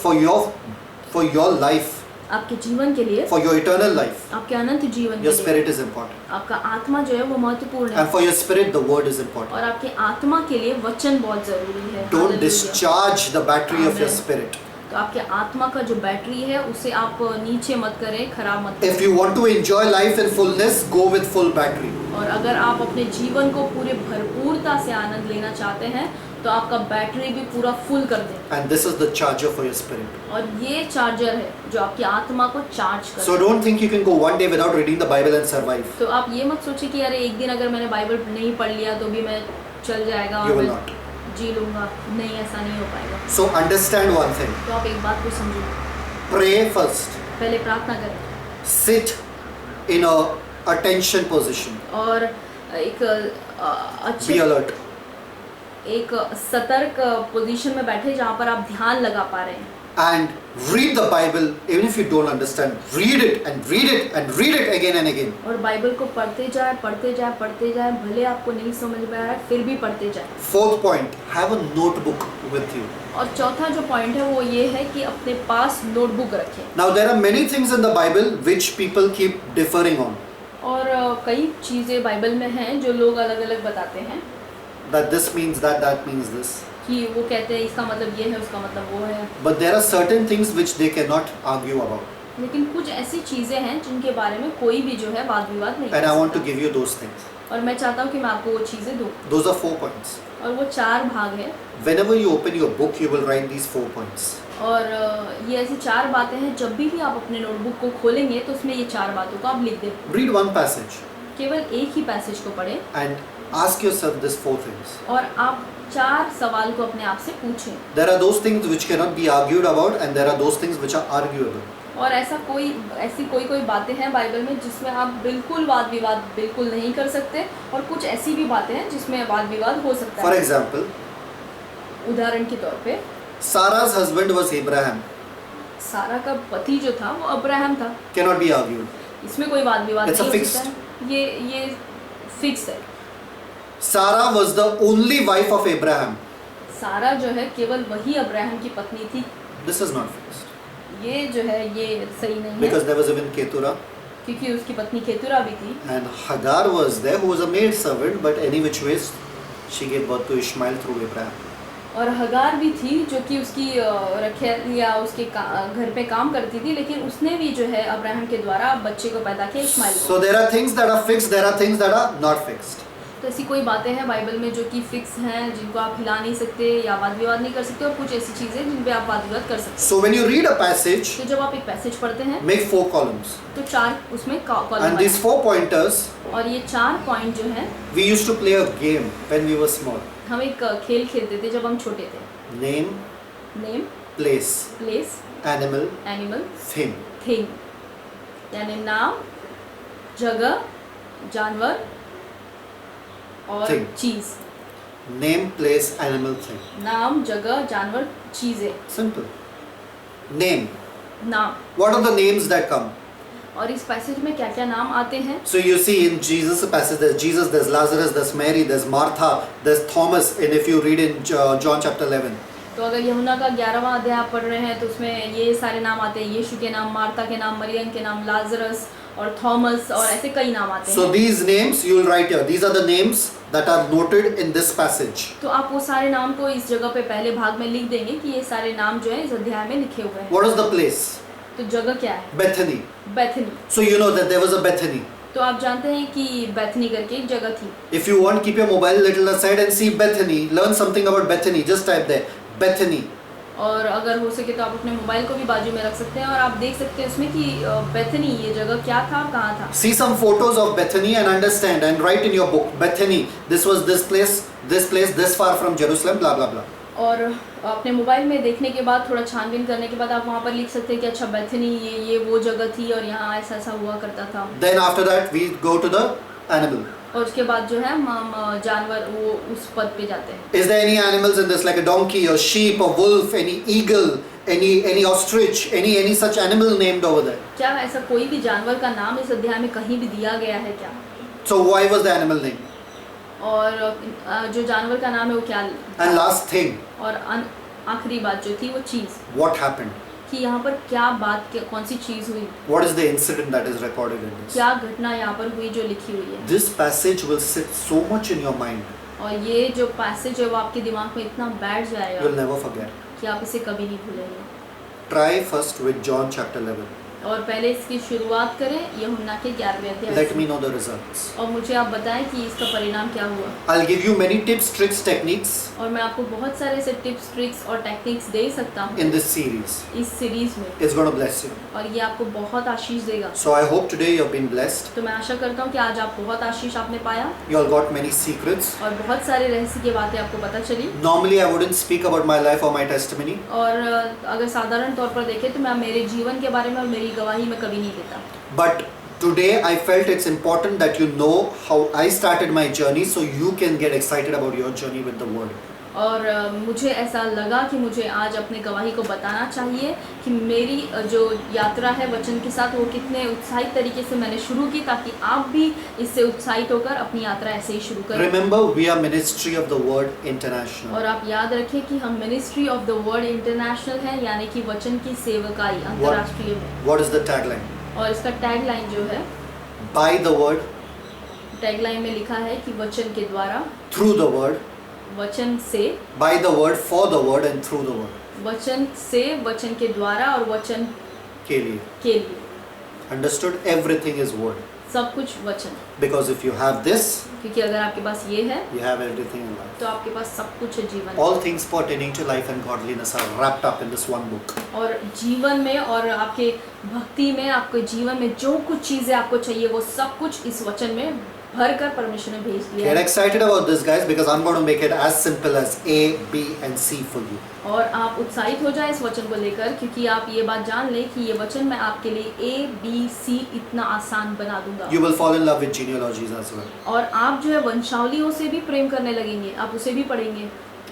For your life, आपके जीवन के लिए, for your eternal life, आपके अनंत जीवन your के लिए spirit is important. आपका आत्मा जो है वो महत्वपूर्ण है। And for your spirit the word is important. और आपके आत्मा के लिए वचन बहुत ज़रूरी है। Don't hallelujah. discharge the battery of your Amen. spirit. तो आपके आत्मा का जो बैटरी है उसे आप नीचे मत करें, खराब मत If करें। you want to enjoy life in fullness, go with full battery. और अगर आप अपने जीवन को पूरे भरपूरता से आनंद लेना चाहते हैं तो आपका बैटरी भी पूरा फुल कर दें। And this is the charger for your spirit. और ये चार्जर है जो आपकी आत्मा को चार्ज So करता है। don't think you can go one day without reading the Bible and survive. तो आप ये मत सोचिए कि अरे एक दिन अगर मैंने बाइबल नहीं पढ़ लिया तो भी मैं चल जाएगा You और will मैं not. जी लूँगा। नहीं, ऐसा नहीं हो पाएगा। So understand one thing. तो आप एक बात को समझो, Pray first. पहले प्रार्थना करें Sit in a attention position. और एक Be अच्छे alert. एक सतर्क पोजीशन में बैठे जहाँ पर आप ध्यान लगा पा रहे हैं। And read the Bible even if you don't understand. Read it and read it and read it again and again. और बाइबल को पढ़ते जाए, भले आपको नहीं समझ में आ रहा है फिर भी पढ़ते जाए। Fourth point, have a notebook with you. और चौथा जो पॉइंट है वो ये है कि अपने पास नोटबुक रखें। Now there are many things in the Bible which people keep differing on. और कई चीज़ें बाइबल में हैं जो लोग अलग अलग बताते हैं That this means that, that means this. कि वो कहते हैं इसका मतलब ये है, उसका मतलब वो है। But there are certain things which they cannot argue about. लेकिन कुछ ऐसी चीज़ें हैं जिनके बारे में कोई भी जो है वाद विवाद नहीं And कर I want to सकता। give you those things. और मैं चाहता हूँ कि मैं आपको वो चीज़ें दूँ। Those are 4 points. और वो 4 भाग हैं। Whenever you open your book, you will write these 4 points. और ये ऐसी 4 बातें हैं, जब भी आप अपने नोटबुक को खोलेंगे तो उसमें ये 4 बातों को आप लिख दें। Read one passage केवल एक ही पैसेज को पढ़ें and ask yourself these 4 things. और आप 4 सवाल को अपने आप से पूछें। There are those things which cannot be argued about and there are those things which are arguable. और ऐसी कोई बातें हैं बाइबल में जिसमें आप बिल्कुल वाद विवाद बिल्कुल नहीं कर सकते, और कुछ ऐसी भी बातें हैं जिसमें वाद विवाद हो सकता For है। example, उदाहरण के तौर पे Sarah's husband was Abraham. सारा का पति जो था वो अब्राहम था। Cannot be argued. इसमें कोई वाद विवाद It's a नहीं हो fixed. सकता है। ये फिक्स है। Sarah was the only wife of Abraham. सारा जो है केवल वही अब्राहम की पत्नी थी। This is not fixed. ये जो है ये सही नहीं Because है, there was even Keturah क्योंकि उसकी पत्नी केतुरा भी थी and Hagar was there, who was a maid servant, but any which ways she gave birth to Ishmael through Abraham. और हगार भी थी जो कि उसकी रखे या उसके घर पे काम करती थी, लेकिन उसने भी जो है अब्राहम के द्वारा बच्चे को पैदा किया, इस्माइल को। So there are things that are fixed, there are things that are not fixed. तो ऐसी कोई बातें हैं बाइबल में जो कि फिक्स हैं, जिनको आप हिला नहीं सकते या वाद विवाद नहीं कर सकते, और कुछ ऐसी चीज़ें जिन पे आप वाद विवाद कर सकते So when you read a passage, हैं। तो जब आप एक पैसेज पढ़ते हैं make 4 columns. तो 4 उसमें कॉलम And these 4 pointers, और ये 4 पॉइंट जो हैं, we used to play a game when we were small. हम एक खेल खेलते थे जब हम छोटे थे। Name, name, place, place, animal, animal, thing. Thing, यानी नाम, जगह, जानवर और Thing. चीज़। Name, place, animal, thing. नाम, जगह, जानवर, चीज़ें। Simple. Name. नाम। What are the names that come? और इस पैसेज में क्या क्या नाम आते हैं? So you see in Jesus' passage, there's Jesus, there's Lazarus, there's Mary, there's Martha, there's Thomas, and if you read in John chapter 11. तो अगर यूहन्ना का 11वां अध्याय आप पढ़ रहे हैं तो उसमें ये सारे नाम आते हैं, यीशु के नाम, मार्था के नाम, मरियम के नाम, लाजरस और थॉमस और ऐसे कई नाम आते So हैं। these names you will write here. These are the names that are noted in this passage. तो आप वो सारे नाम को इस जगह पे पहले भाग में लिख देंगे कि ये सारे नाम जो है इस अध्याय में लिखे हुए हैं। What is the place? तो जगह क्या है? Bethany. Bethany. So you know that there was a Bethany. तो आप जानते हैं कि बेथनी करके एक जगह थी। If you want, keep your mobile little aside and see Bethany. Learn something about Bethany. Just type there, Bethany. और अगर हो सके तो आप अपने मोबाइल को भी बाजू में रख सकते हैं और आप देख सकते हैं उसमें कि बेथनी ये जगह क्या था, कहाँ था। See some photos of Bethany and understand and write in your book, Bethany, this was this place, this far from Jerusalem, blah blah blah. और अपने मोबाइल में देखने के बाद थोड़ा छानबीन करने के बाद आप वहाँ पर लिख सकते हैं कि अच्छा बेथनी ये वो जगह थी और यहाँ ऐसा ऐसा हुआ करता था। Then after that we go to the animal. और उसके बाद जो है हम जानवर वो उस पद पे जाते हैं। Is there any animals in this, like a donkey or sheep or wolf, any eagle, any ostrich, any such animal named over there? क्या ऐसा कोई भी जानवर का नाम इस अध्याय में कहीं भी दिया गया है क्या? So why was the animal named? और जो जानवर का नाम है वो क्या? And last thing, और आखिरी बात जो थी वो चीज़ what happened? कि यहाँ पर क्या बात कौन सी चीज़ हुई, What is the incident that is recorded in this? क्या घटना यहाँ पर हुई जो लिखी हुई है। This passage will sit so much in your mind, और ये जो पैसेज है वो आपके दिमाग में इतना बैठ you'll जाएगा never forget. कि आप इसे कभी नहीं भूलेंगे। Try first with John chapter 11. और पहले इसकी शुरुआत करें यूहन्ना के 11वें अध्याय Let से। me know the results. और मुझे आप बताएं कि इसका परिणाम क्या हुआ। I'll give you many tips, tricks, techniques और मैं आपको बहुत सारे ऐसे टिप्स ट्रिक्स और टेक्निक्स दे सकता हूँ in this series. इस सीरीज में, It's going to bless you. और ये आपको बहुत आशीष देगा। So I hope today you've been blessed. तो मैं आशा करता हूँ कि आज आप बहुत आशीष आपने पाया You all got many secrets. और बहुत सारे रहस्य की बातें आपको पता चली। Normally I wouldn't speak about my life or my testimony, और अगर साधारण तौर पर देखें तो मैं मेरे जीवन के बारे में और मेरी गवाही में कभी नहीं देता, but today I felt it's important that you know how I started my journey so you can get excited about your journey with the word. और मुझे ऐसा लगा कि मुझे आज अपने गवाही को बताना चाहिए कि मेरी जो यात्रा है वचन के साथ वो कितने उत्साहित तरीके से मैंने शुरू की, ताकि आप भी इससे उत्साहित होकर अपनी यात्रा ऐसे ही शुरू करें। Remember, we are Ministry of the Word International. और आप याद रखें कि हम ministry of the word international है, यानी कि वचन की सेवकाई अंतर्राष्ट्रीय में। What is the tagline? और इसका टैग लाइन जो है, By the word, tag line में लिखा है कि वचन के द्वारा, through the word, वचन से, by the word, for the word and through the word. वचन से, वचन के द्वारा और वचन के लिए. के लिए। Understood? Everything is word. सब कुछ वचन, Because if you have this, क्योंकि अगर आपके पास ये है you have everything in life. तो आपके पास सब कुछ है जीवन में। All things pertaining to life and godliness are wrapped up in this one book. और जीवन में और आपके भक्ति में, आपके जीवन में जो कुछ चीज़ें आपको चाहिए वो सब कुछ इस वचन में भर कर परमेश्वर ने भेज दिया Get है। excited about this, guys, because I'm going to make it as simple as A, B, and C for you. और आप उत्साहित हो जाए इस वचन को लेकर, क्योंकि आप ये बात जान लें कि ये वचन मैं आपके लिए A, B, C इतना आसान बना दूंगा। You will fall in love with genealogies as well. और आप जो है वंशावलियों से भी प्रेम करने लगेंगे, आप उसे भी पढ़ेंगे।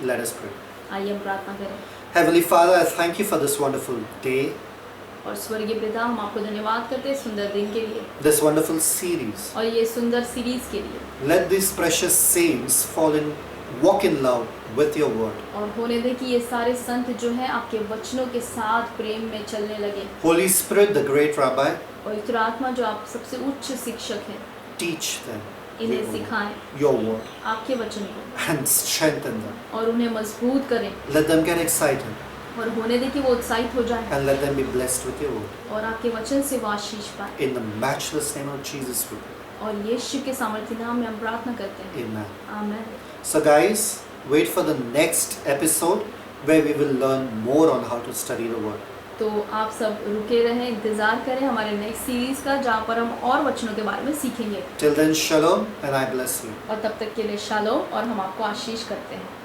Let us pray. आइए हम प्रार्थना करें। Heavenly Father, I thank you for this wonderful day, और स्वर्गीय पिता, हम आपको धन्यवाद करते हैं सुंदर दिन के लिए this wonderful series. और ये सुंदर सीरीज के लिए। Let these precious saints fall in, walk in love with your word. और होने दे कि ये सारे संत जो हैं आपके वचनों के साथ प्रेम में चलने लगे। Holy Spirit, the great Rabbi, पवित्र आत्मा जो आप सबसे उच्च शिक्षक हैं, teach them इन्हें your word, सिखाएं your word आपके वचन को and strengthen them. और उन्हें मजबूत करें Let them get excited और होने दे कि वो उत्साहित हो जाए and let them be blessed with your word. और आपके वचन से वो आशीष पाए। In the matchless name of Jesus, we pray. और यीशु के सामर्थ्य नाम में हम प्रार्थना करते हैं, Amen. आमीन। So, guys, wait for the next episode where we will learn more on how to study the word. तो आप सब रुके रहें, इंतज़ार करें हमारे नेक्स्ट सीरीज़ का, जहाँ पर हम और वचनों के बारे में सीखेंगे। Till then, shalom, and I bless you. और तब तक के लिए शालोम, और हम आपको आशीष करते हैं।